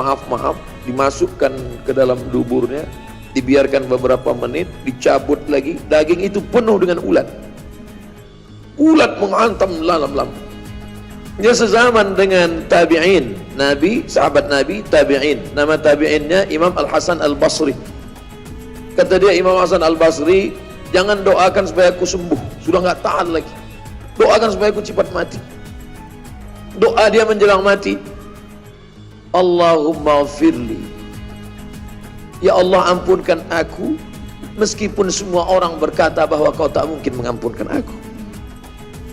dimasukkan ke dalam duburnya, dibiarkan beberapa menit, dicabut lagi, daging itu penuh dengan ulat. Ulat menghantam dalam lambung. Dia sezaman dengan tabi'in, Nabi, sahabat Nabi, tabi'in. Nama tabi'innya Imam Al-Hasan Al-Basri. Kata dia, Imam Hasan Al-Basri, jangan doakan supaya aku sembuh, sudah nggak tahan lagi. Doakan supaya aku cepat mati. Doa dia menjelang mati, Allahumma firli, ya Allah ampunkan aku, meskipun semua orang berkata bahwa kau tak mungkin mengampunkan aku.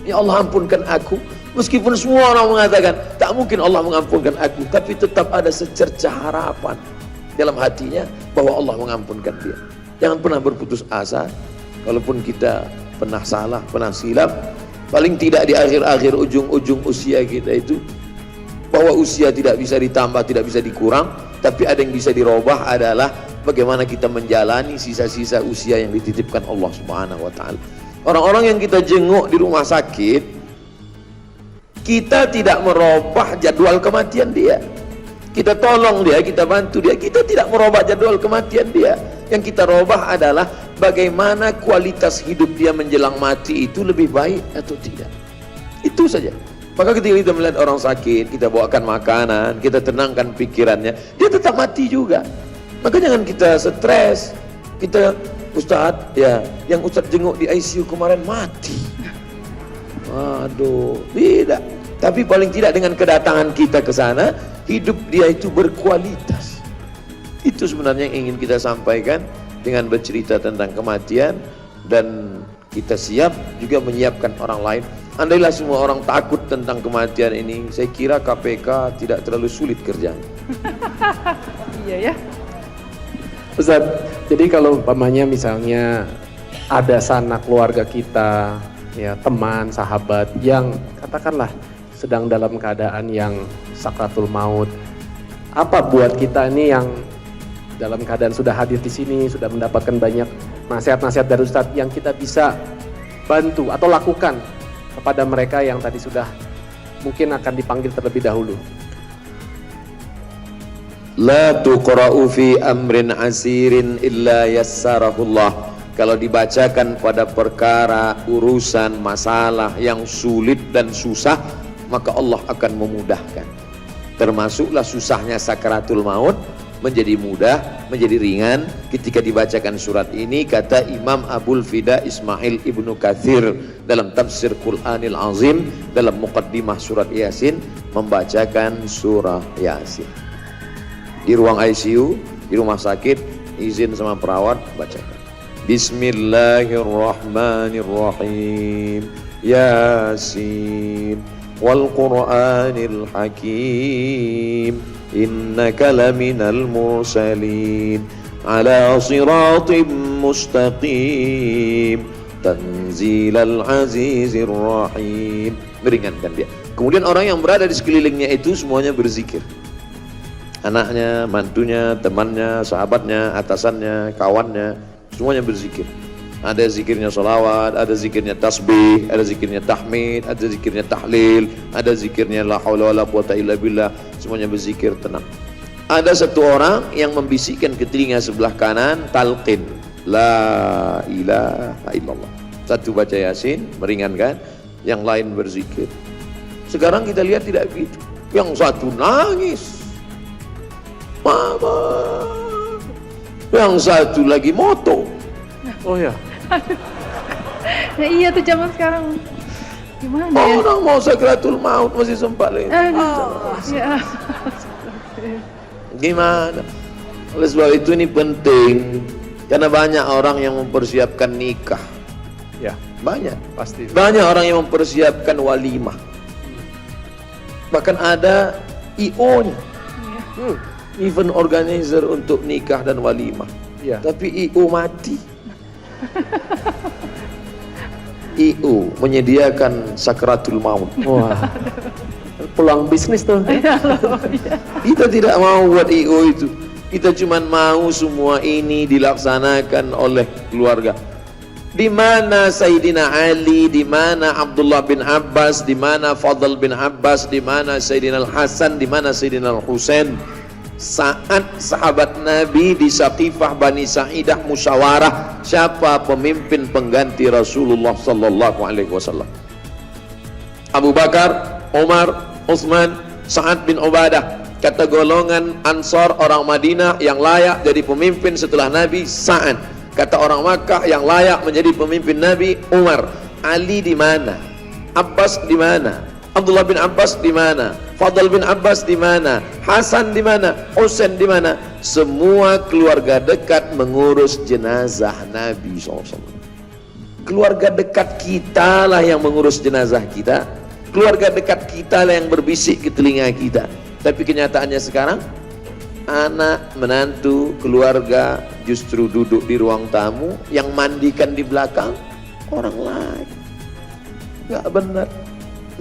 Ya Allah ampunkan aku, meskipun semua orang mengatakan tak mungkin Allah mengampunkan aku, tapi tetap ada secerca harapan dalam hatinya bahwa Allah mengampunkan dia. Jangan pernah berputus asa, walaupun kita pernah salah, pernah silap, paling tidak di akhir-akhir ujung-ujung usia kita itu, bahwa usia tidak bisa ditambah, tidak bisa dikurang, tapi ada yang bisa dirubah adalah bagaimana kita menjalani sisa-sisa usia yang dititipkan Allah Subhanahu wa taala. Orang-orang yang kita jenguk di rumah sakit, kita tidak merubah jadwal kematian dia. Kita tolong dia, kita bantu dia, kita tidak merubah jadwal kematian dia. Yang kita rubah adalah bagaimana kualitas hidup dia menjelang mati itu lebih baik atau tidak. Itu saja. Maka ketika kita melihat orang sakit, kita bawakan makanan, kita tenangkan pikirannya, dia tetap mati juga. Maka jangan kita stres. Kita, Ustadz, ya, yang Ustadz jenguk di ICU kemarin mati. Waduh, tidak. Tapi paling tidak dengan kedatangan kita ke sana, hidup dia itu berkualitas. Itu sebenarnya yang ingin kita sampaikan dengan bercerita tentang kematian, dan kita siap juga menyiapkan orang lain. Andailah semua orang takut tentang kematian ini, saya kira KPK tidak terlalu sulit kerjanya. Iya ya. Ustaz, jadi kalau umpamanya misalnya ada sanak keluarga kita, ya teman, sahabat yang katakanlah sedang dalam keadaan yang sakratul maut, apa buat kita ini yang dalam keadaan sudah hadir di sini, sudah mendapatkan banyak nasihat-nasihat dari Ustaz yang kita bisa bantu atau lakukan kepada mereka yang tadi sudah mungkin akan dipanggil terlebih dahulu? La tuqra'u fi amrin asirin illa yassarahullah. Kalau dibacakan pada perkara, urusan, masalah yang sulit dan susah, maka Allah akan memudahkan. Termasuklah susahnya sakaratul maut menjadi mudah, menjadi ringan ketika dibacakan surat ini. Kata Imam Abul Fida Ismail Ibnu Katsir dalam tafsir Qur'anil Azim, dalam muqaddimah surat Yasin, membacakan surah Yasin. Di ruang ICU, di rumah sakit, izin sama perawat, bacakan Bismillahirrahmanirrahim, Yasin wal Qur'anil Hakim, innaka laminal mursalin ala siratim mustaqim tanzilal azizir rahim. Meringankan dia. Kemudian orang yang berada di sekelilingnya itu semuanya berzikir. Anaknya, mantunya, temannya, sahabatnya, atasannya, kawannya, semuanya berzikir. Ada zikirnya sholawat, ada zikirnya tasbih, ada zikirnya tahmid, ada zikirnya tahlil, ada zikirnya la haula wala quwata illa billah. Semuanya berzikir tenang. Ada satu orang yang membisikkan ke telinga sebelah kanan talqin, la ilaha illallah. Satu baca Yasin, meringankan, yang lain berzikir. Sekarang kita lihat tidak begitu. Yang satu nangis, mama, yang satu lagi moto. Oh ya. Nah, iya tuh zaman sekarang. Gimana ya? Orang mau sakratul maut masih sempat lagi. Ya. Gimana? Oleh sebab itu ini penting, karena banyak orang yang mempersiapkan nikah. Ya, Banyak. pasti. Banyak orang yang mempersiapkan walimah. Bahkan ada IO-nya. Event organizer untuk nikah dan walimah. Iya. Tapi IO mati. IO menyediakan sakratul maut. Wah. Peluang bisnis tuh. Kita tidak mau buat IO itu. Kita cuma mau semua ini dilaksanakan oleh keluarga. Di mana Sayyidina Ali, di mana Abdullah bin Abbas, di mana Fadl bin Abbas, di mana Sayyidina Al-Hasan, di mana Sayyidina Al-Husain. Saat sahabat Nabi di Saqifah Bani Sa'idah musyawarah siapa pemimpin pengganti Rasulullah sallallahu alaihi wasallam. Abu Bakar, Umar, Utsman, Sa'ad bin Ubadah. Kata golongan Ansar orang Madinah yang layak jadi pemimpin setelah Nabi, Sa'ad. Kata orang Makkah yang layak menjadi pemimpin Nabi, Umar. Ali di mana? Abbas di mana? Abdullah bin Abbas di mana? Fadl bin Abbas di mana? Hasan di mana? Husain di mana? Semua keluarga dekat mengurus jenazah Nabi SAW. Keluarga dekat kita lah yang mengurus jenazah kita. Keluarga dekat kita lah yang berbisik ke telinga kita. Tapi kenyataannya sekarang, anak, menantu, keluarga justru duduk di ruang tamu, yang mandikan di belakang orang lain. Gak benar.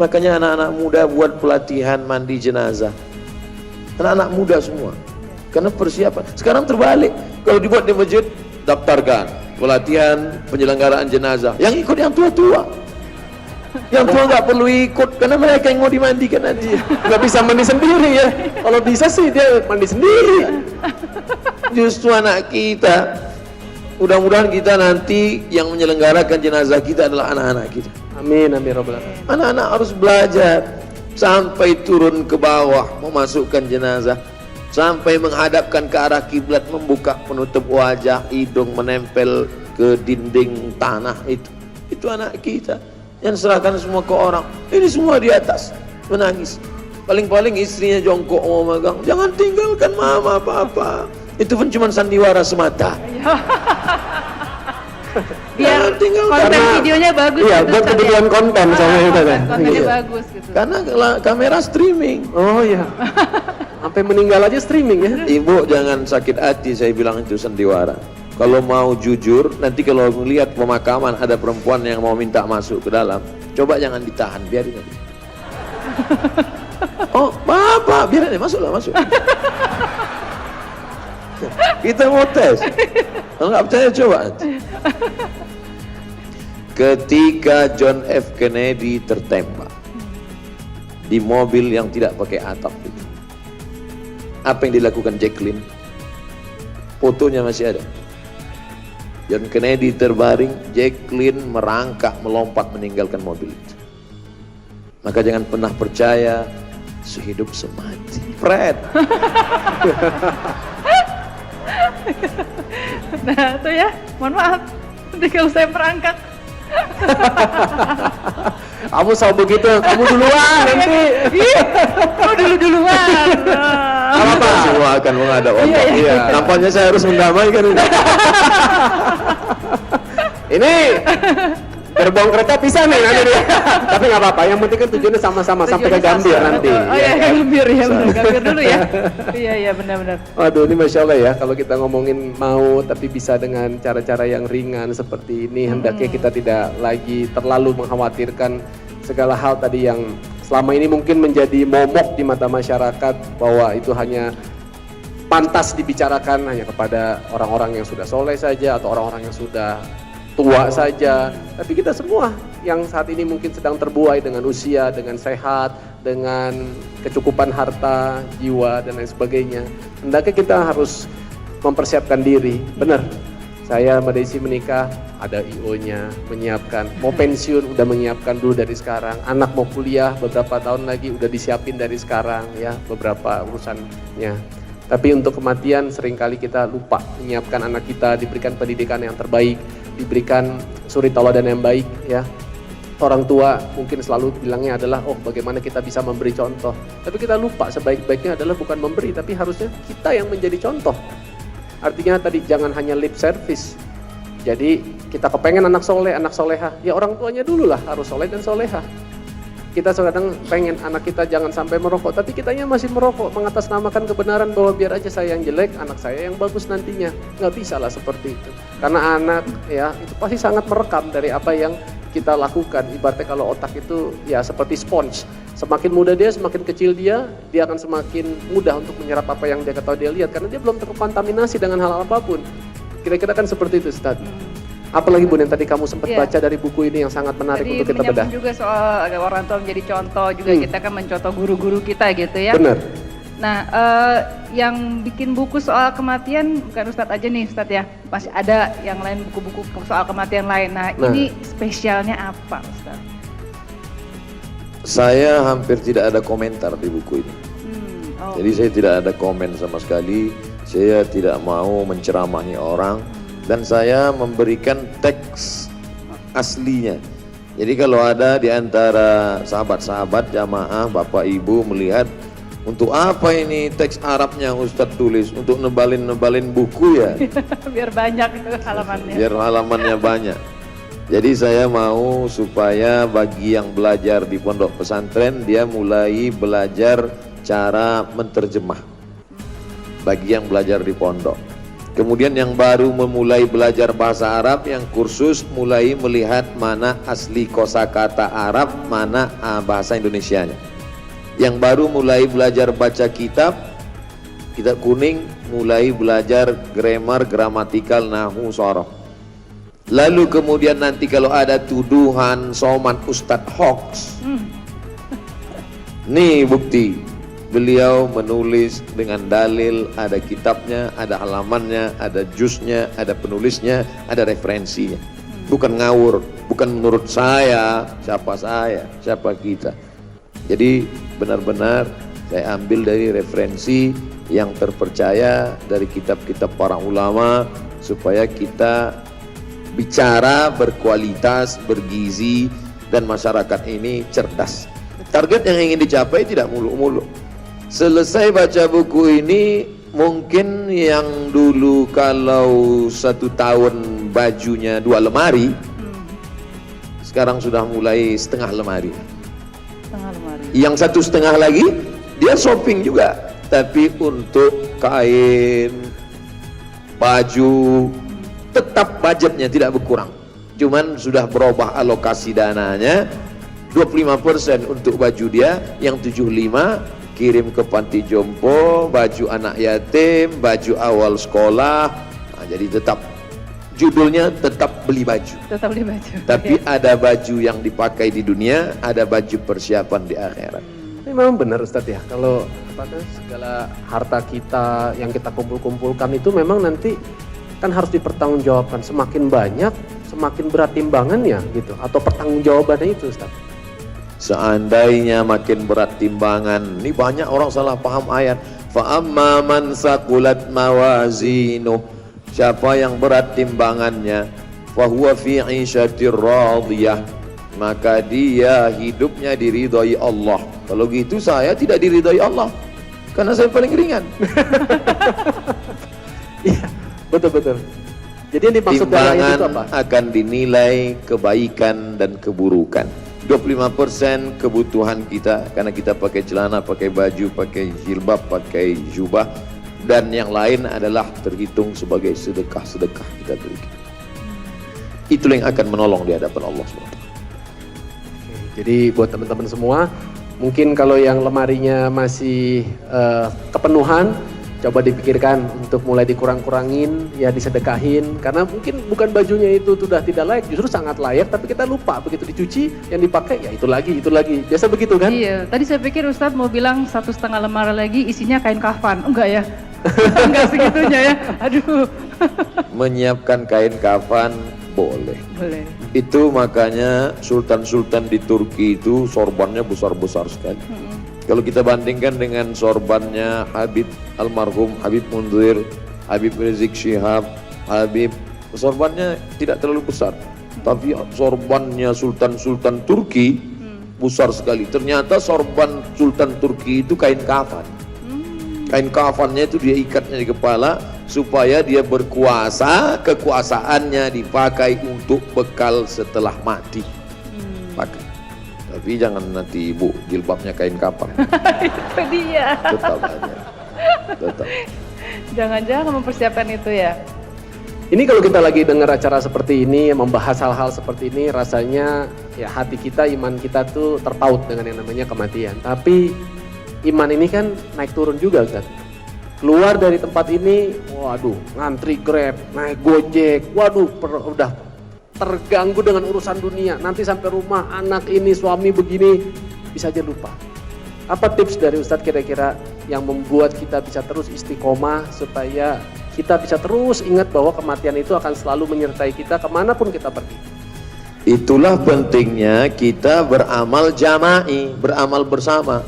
Makanya anak-anak muda buat pelatihan mandi jenazah. Anak-anak muda semua. Karena persiapan. Sekarang terbalik. Kalau dibuat di masjid, daftarkan pelatihan penyelenggaraan jenazah. Yang ikut yang tua-tua. Yang tua nggak perlu ikut karena mereka yang mau dimandikan nanti. Nggak bisa mandi sendiri ya. Kalau bisa sih dia mandi sendiri. Justru anak kita, mudah-mudahan kita nanti yang menyelenggarakan jenazah kita adalah anak-anak kita. Amin, amin robbal alamin. Anak-anak harus belajar sampai turun ke bawah memasukkan jenazah, sampai menghadapkan ke arah kiblat, membuka penutup wajah, hidung menempel ke dinding tanah itu. Itu anak kita. Yang serahkan semua ke orang. Ini semua di atas menangis. Paling-paling istrinya jongkok mau megang. Jangan tinggalkan mama papa. Itu pun cuma sandiwara semata. Biar konten karena videonya bagus. Iya, gitu, buat Ustaz, kebutuhan konten soalnya itu kan. Kontennya Iya. bagus gitu. Karena kamera streaming. Oh iya. Sampai meninggal aja streaming ya. Ibu jangan sakit hati, saya bilang itu sandiwara. Kalau mau jujur, nanti kalau melihat pemakaman ada perempuan yang mau minta masuk ke dalam, coba jangan ditahan, biarin aja. Oh, bapak, biarin aja, masuklah, masuk. Kita mau tes. Kalau nggak percaya coba nanti. Ketika John F. Kennedy tertembak di mobil yang tidak pakai atap itu, apa yang dilakukan Jacqueline? Fotonya masih ada. John Kennedy terbaring, Jacqueline merangkak, melompat meninggalkan mobil itu. Maka jangan pernah percaya sehidup semati. Fred. Nah itu ya, mohon maaf. Nanti kalau saya merangkak. Kamu selalu begitu, kamu duluan nanti. Kamu duluan. Apa? Semua akan menghadap Allah. Iya. Nampaknya saya harus mendamaikan ini. Ini gerbong kereta pisah nih nanti dia. Tapi nggak apa-apa, yang penting kan tujuannya sama-sama sampai ke Gambir nanti. Oh iya, Gambir ya, benar. Gambir dulu ya. Iya, benar-benar. Waduh, ini Masya Allah ya, kalau kita ngomongin mau tapi bisa dengan cara-cara yang ringan seperti ini, hendaknya kita tidak lagi terlalu mengkhawatirkan segala hal tadi yang selama ini mungkin menjadi momok di mata masyarakat, bahwa itu hanya pantas dibicarakan hanya kepada orang-orang yang sudah soleh saja atau orang-orang yang sudah tua saja. Tapi kita semua yang saat ini mungkin sedang terbuai dengan usia, dengan sehat, dengan kecukupan harta, jiwa dan lain sebagainya, hendaknya kita harus mempersiapkan diri. Benar, saya Mbak Desi menikah, ada IO-nya, menyiapkan, mau pensiun udah menyiapkan dulu dari sekarang, anak mau kuliah beberapa tahun lagi udah disiapin dari sekarang ya, beberapa urusannya. Tapi untuk kematian seringkali kita lupa menyiapkan anak kita, diberikan pendidikan yang terbaik, diberikan suri tauladan yang baik ya. Orang tua mungkin selalu bilangnya adalah, oh bagaimana kita bisa memberi contoh. Tapi kita lupa sebaik-baiknya adalah bukan memberi, tapi harusnya kita yang menjadi contoh. Artinya tadi jangan hanya lip service. Jadi kita kepengen anak soleh, anak soleha, ya orang tuanya dulu lah harus soleh dan soleha. kita kadang pengen anak kita jangan sampai merokok, tapi kitanya masih merokok, mengatasnamakan kebenaran bahwa biar aja saya yang jelek, anak saya yang bagus nantinya. Nggak bisa lah seperti itu. Karena anak ya itu pasti sangat merekam dari apa yang kita lakukan. Ibaratnya kalau otak itu ya seperti sponge. Semakin muda dia, semakin kecil dia akan semakin mudah untuk menyerap apa yang dia ketahui dia lihat. Karena dia belum terkontaminasi dengan hal apapun. Kira-kira kan seperti itu, Ustaz. Apalagi Bun yang tadi kamu sempat baca dari buku ini yang sangat menarik Jadi untuk kita bedah. juga soal orang tua menjadi contoh juga kita kan mencontoh guru-guru kita gitu ya. Benar. Nah, yang bikin buku soal kematian bukan Ustadz aja nih Ustadz ya, masih ada yang lain buku-buku soal kematian lain. Nah, ini spesialnya apa Ustadz? Saya hampir tidak ada komentar di buku ini. Jadi saya tidak ada komen sama sekali. Saya tidak mau menceramahi orang. Dan saya memberikan teks aslinya. Jadi kalau ada di antara sahabat-sahabat jamaah, bapak ibu melihat untuk apa ini teks Arabnya Ustadz tulis, untuk nebalin buku ya. Biar banyak halamannya. Biar halamannya banyak. Jadi saya mau supaya bagi yang belajar di pondok pesantren, dia mulai belajar cara menterjemah. Bagi yang belajar di pondok. Kemudian yang baru memulai belajar bahasa Arab, yang kursus mulai melihat mana asli kosakata Arab, mana bahasa Indonesianya. Yang baru mulai belajar baca kitab kuning, mulai belajar grammar, gramatikal, nahu, sorof. Lalu kemudian nanti kalau ada tuduhan soman Ustadz hoax, nih bukti. Beliau menulis dengan dalil, ada kitabnya, ada halamannya, ada jusnya, ada penulisnya, ada referensinya. Bukan ngawur, bukan menurut saya, siapa kita. Jadi benar-benar saya ambil dari referensi yang terpercaya dari kitab-kitab para ulama supaya kita bicara berkualitas, bergizi, dan masyarakat ini cerdas. Target yang ingin dicapai tidak muluk-muluk. Selesai baca buku ini, mungkin yang dulu kalau 1 tahun bajunya 2 lemari, sekarang sudah mulai setengah lemari. Yang 1,5 lagi, dia shopping juga, tapi untuk kain, baju, tetap budgetnya tidak berkurang. Cuman sudah berubah alokasi dananya, 25% untuk baju dia, yang 75% kirim ke panti jompo, baju anak yatim, baju awal sekolah. Nah, jadi tetap judulnya tetap beli baju. Tetap beli baju. Tapi ada baju yang dipakai di dunia, ada baju persiapan di akhirat. Ini memang benar Ustadz ya, kalau segala harta kita yang kita kumpulkan itu memang nanti kan harus dipertanggungjawabkan. Semakin banyak, semakin berat timbangannya gitu, atau pertanggungjawabannya itu Ustadz. Seandainya makin berat timbangan, ini banyak orang salah paham ayat. Fa amma man saqulat mawazinuh, siapa yang berat timbangannya, fa huwa fi 'ishatir radiyah, maka dia hidupnya diridhai Allah. Kalau gitu saya tidak diridhai Allah, karena saya paling ringan. Iya, betul. Jadi yang dimaksud dari ayat itu apa? Akan dinilai kebaikan dan keburukan. 25% kebutuhan kita, karena kita pakai celana, pakai baju, pakai jilbab, pakai jubah, dan yang lain adalah terhitung sebagai sedekah kita berikan. Itulah yang akan menolong di hadapan Allah SWT. Jadi buat teman-teman semua, mungkin kalau yang lemarinya masih kepenuhan, coba dipikirkan untuk mulai dikurang-kurangin, ya disedekahin, karena mungkin bukan bajunya itu sudah tidak layak, justru sangat layak, tapi kita lupa begitu dicuci, yang dipakai ya itu lagi, biasa begitu kan? Iya, tadi saya pikir Ustadz mau bilang 1,5 lemari lagi isinya kain kafan, enggak ya? Enggak segitunya ya, aduh. Menyiapkan kain kafan boleh. Itu makanya sultan-sultan di Turki itu sorbannya besar-besar sekali. Kalau kita bandingkan dengan sorbannya Habib almarhum Habib Munzir, Habib Rizik Syihab, sorbannya tidak terlalu besar. Tapi sorbannya sultan-sultan Turki besar sekali. Ternyata sorban sultan Turki itu kain kafan. Kain kafannya itu dia ikatnya di kepala supaya dia berkuasa, kekuasaannya dipakai untuk bekal setelah mati. Pakai. Tapi jangan nanti ibu jilbabnya kain kapan. Itu dia. Tetap aja. Tetap. Jangan-jangan mempersiapkan itu ya. Ini kalau kita lagi dengar acara seperti ini, membahas hal-hal seperti ini, rasanya ya hati kita, iman kita tuh terpaut dengan yang namanya kematian. Tapi iman ini kan naik turun juga, Ustaz. Keluar dari tempat ini, waduh, ngantri Grab, naik Gojek, waduh, udah terganggu dengan urusan dunia. Nanti sampai rumah, anak ini, suami begini, bisa aja lupa. Apa tips dari Ustadz kira-kira yang membuat kita bisa terus istiqomah supaya kita bisa terus ingat bahwa kematian itu akan selalu menyertai kita kemanapun kita pergi? Itulah pentingnya kita beramal jama'i, beramal bersama.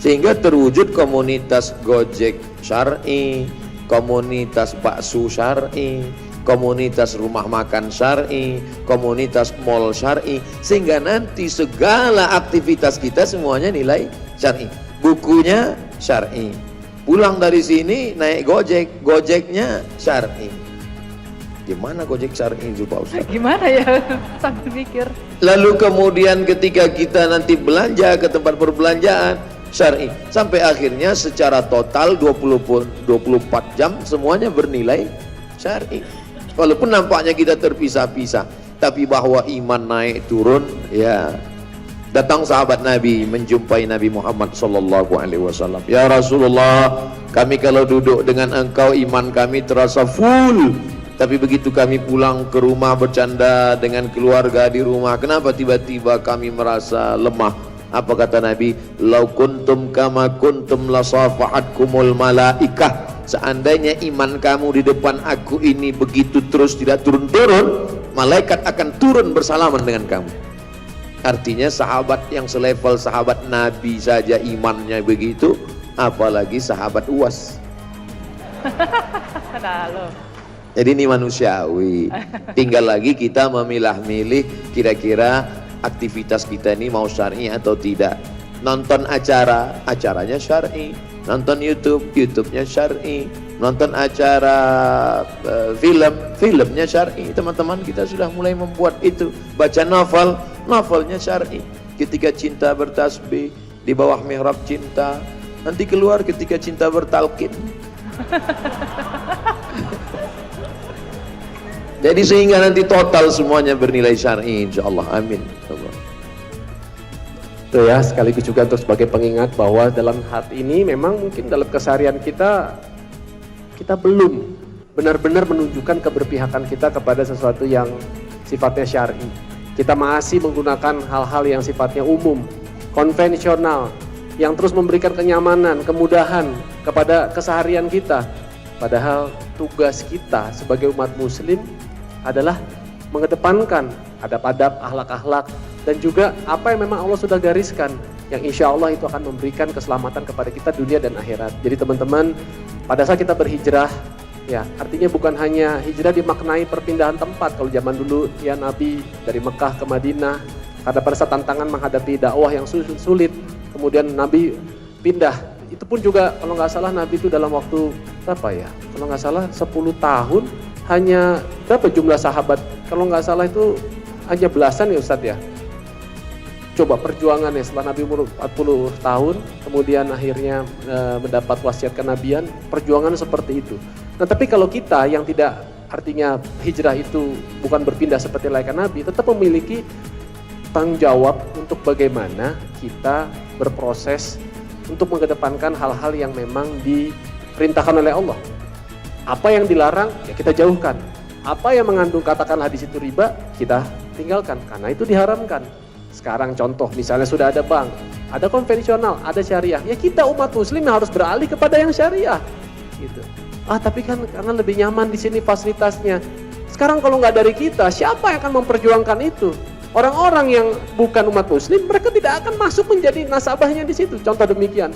Sehingga terwujud komunitas Gojek syar'i, komunitas bakso syar'i, komunitas rumah makan syar'i, komunitas mall syar'i, sehingga nanti segala aktivitas kita semuanya nilai syar'i. Bukunya syar'i. Pulang dari sini naik Gojek, Gojeknya syar'i. Gimana Gojek syar'i itu Pak Ustaz? Gimana ya, sambil mikir. Lalu kemudian ketika kita nanti belanja ke tempat perbelanjaan syar'i, sampai akhirnya secara total 24 jam semuanya bernilai syar'i. Walaupun nampaknya kita terpisah-pisah, tapi bahwa iman naik turun, ya. Datang sahabat Nabi menjumpai Nabi Muhammad sallallahu alaihi wasallam. Ya Rasulullah, kami kalau duduk dengan engkau iman kami terasa full. Tapi begitu kami pulang ke rumah bercanda dengan keluarga di rumah, kenapa tiba-tiba kami merasa lemah? Apa kata Nabi? Lau kuntum kama kuntum lasafahatkumul malaikah. Seandainya iman kamu di depan aku ini begitu terus tidak turun-turun, malaikat akan turun bersalaman dengan kamu. Artinya sahabat yang selevel sahabat Nabi saja imannya begitu, apalagi sahabat UAS. Jadi ini manusiawi. Tinggal lagi kita memilah-milih kira-kira aktivitas kita ini mau syar'i atau tidak. Nonton acara, acaranya syar'i. Nonton YouTube, YouTube-nya syar'i. Nonton acara film, filmnya syar'i. Teman-teman kita sudah mulai membuat itu. Baca novel, novelnya syar'i. Ketika cinta bertasbih di bawah mihrab cinta, nanti keluar ketika cinta bertalqin. Jadi sehingga nanti total semuanya bernilai syar'i insyaallah. Amin. Itu ya, sekaligus juga untuk sebagai pengingat bahwa dalam hati ini memang mungkin dalam keseharian kita belum benar-benar menunjukkan keberpihakan kita kepada sesuatu yang sifatnya syar'i. Kita masih menggunakan hal-hal yang sifatnya umum, konvensional, yang terus memberikan kenyamanan, kemudahan kepada keseharian kita. Padahal tugas kita sebagai umat muslim adalah mengedepankan adab-adab, akhlak-akhlak, dan juga apa yang memang Allah sudah gariskan, yang insya Allah itu akan memberikan keselamatan kepada kita dunia dan akhirat. Jadi teman-teman, pada saat kita berhijrah, ya artinya bukan hanya hijrah dimaknai perpindahan tempat. Kalau zaman dulu ya Nabi dari Mekah ke Madinah, karena pada saat tantangan menghadapi dakwah yang sulit, kemudian Nabi pindah. Itu pun juga kalau nggak salah Nabi itu dalam waktu berapa ya? Kalau nggak salah 10 tahun, hanya berapa jumlah sahabat? Kalau nggak salah itu hanya belasan ya Ustadz ya. Coba perjuangannya setelah Nabi umur 40 tahun, kemudian akhirnya mendapat wasiat kenabian, perjuangan seperti itu. Nah tapi kalau kita yang tidak, artinya hijrah itu bukan berpindah seperti layaknya Nabi, tetap memiliki tanggung jawab untuk bagaimana kita berproses untuk mengedepankan hal-hal yang memang diperintahkan oleh Allah. Apa yang dilarang ya kita jauhkan. Apa yang mengandung katakanlah di situ riba, kita tinggalkan karena itu diharamkan. Sekarang contoh misalnya sudah ada bank, ada konvensional, ada syariah. Ya kita umat muslim yang harus beralih kepada yang syariah. Gitu. Tapi kan karena lebih nyaman di sini fasilitasnya. Sekarang kalau nggak dari kita, siapa yang akan memperjuangkan itu? Orang-orang yang bukan umat muslim, mereka tidak akan masuk menjadi nasabahnya di situ. Contoh demikian.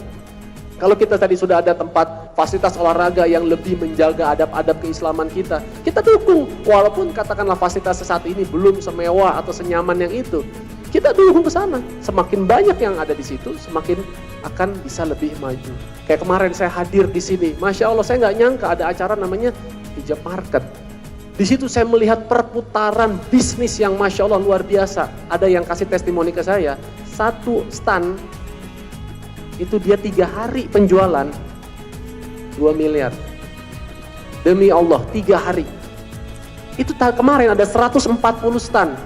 Kalau kita tadi sudah ada tempat fasilitas olahraga yang lebih menjaga adab-adab keislaman kita dukung. Walaupun katakanlah fasilitas saat ini belum semewah atau senyaman yang itu, kita dukung ke sana. Semakin banyak yang ada di situ, semakin akan bisa lebih maju. Kayak kemarin saya hadir di sini, Masya Allah saya nggak nyangka ada acara namanya Hijab Market. Di situ saya melihat perputaran bisnis yang Masya Allah luar biasa. Ada yang kasih testimoni ke saya satu stand itu dia 3 hari penjualan 2 miliar. Demi Allah, 3 hari. Itu kemarin ada 140 stand.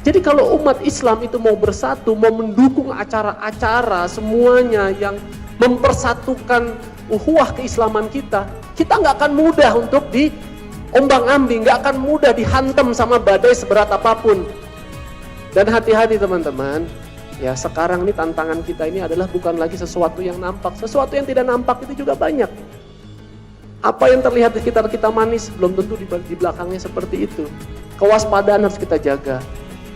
Jadi kalau umat Islam itu mau bersatu, mau mendukung acara-acara semuanya yang mempersatukan ukhuwah keislaman kita nggak akan mudah untuk diombang-ambing, nggak akan mudah dihantam sama badai seberat apapun. Dan hati-hati teman-teman, ya sekarang ini tantangan kita ini adalah bukan lagi sesuatu yang nampak, sesuatu yang tidak nampak itu juga banyak. Apa yang terlihat di sekitar kita manis, belum tentu di belakangnya seperti itu. Kewaspadaan harus kita jaga.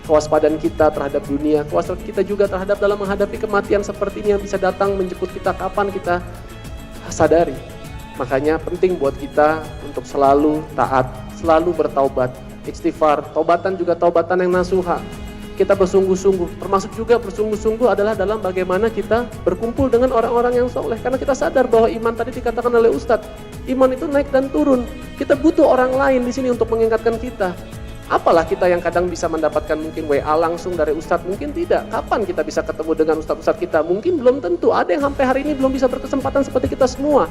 Kewaspadaan kita terhadap dunia, kewaspadaan kita juga terhadap dalam menghadapi kematian sepertinya bisa datang menjemput kita kapan kita sadari. Makanya penting buat kita untuk selalu taat, selalu bertaubat, istighfar, taubatan juga taubatan yang nasuha. Kita bersungguh-sungguh, termasuk juga bersungguh-sungguh adalah dalam bagaimana kita berkumpul dengan orang-orang yang soleh. Karena kita sadar bahwa iman tadi dikatakan oleh Ustadz, iman itu naik dan turun. Kita butuh orang lain di sini untuk mengingatkan kita. Apalah kita yang kadang bisa mendapatkan mungkin WA langsung dari Ustadz, mungkin tidak. Kapan kita bisa ketemu dengan Ustadz-Ustadz kita? Mungkin belum tentu. Ada yang sampai hari ini belum bisa berkesempatan seperti kita semua.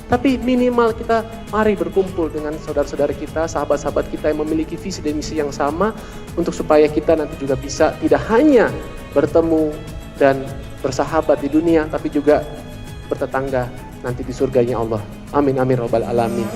Tapi minimal kita mari berkumpul dengan saudara-saudara kita, sahabat-sahabat kita yang memiliki visi dan misi yang sama, untuk supaya kita nanti juga bisa tidak hanya bertemu dan bersahabat di dunia, tapi juga bertetangga nanti di surganya Allah. Amin amin robbal alamin.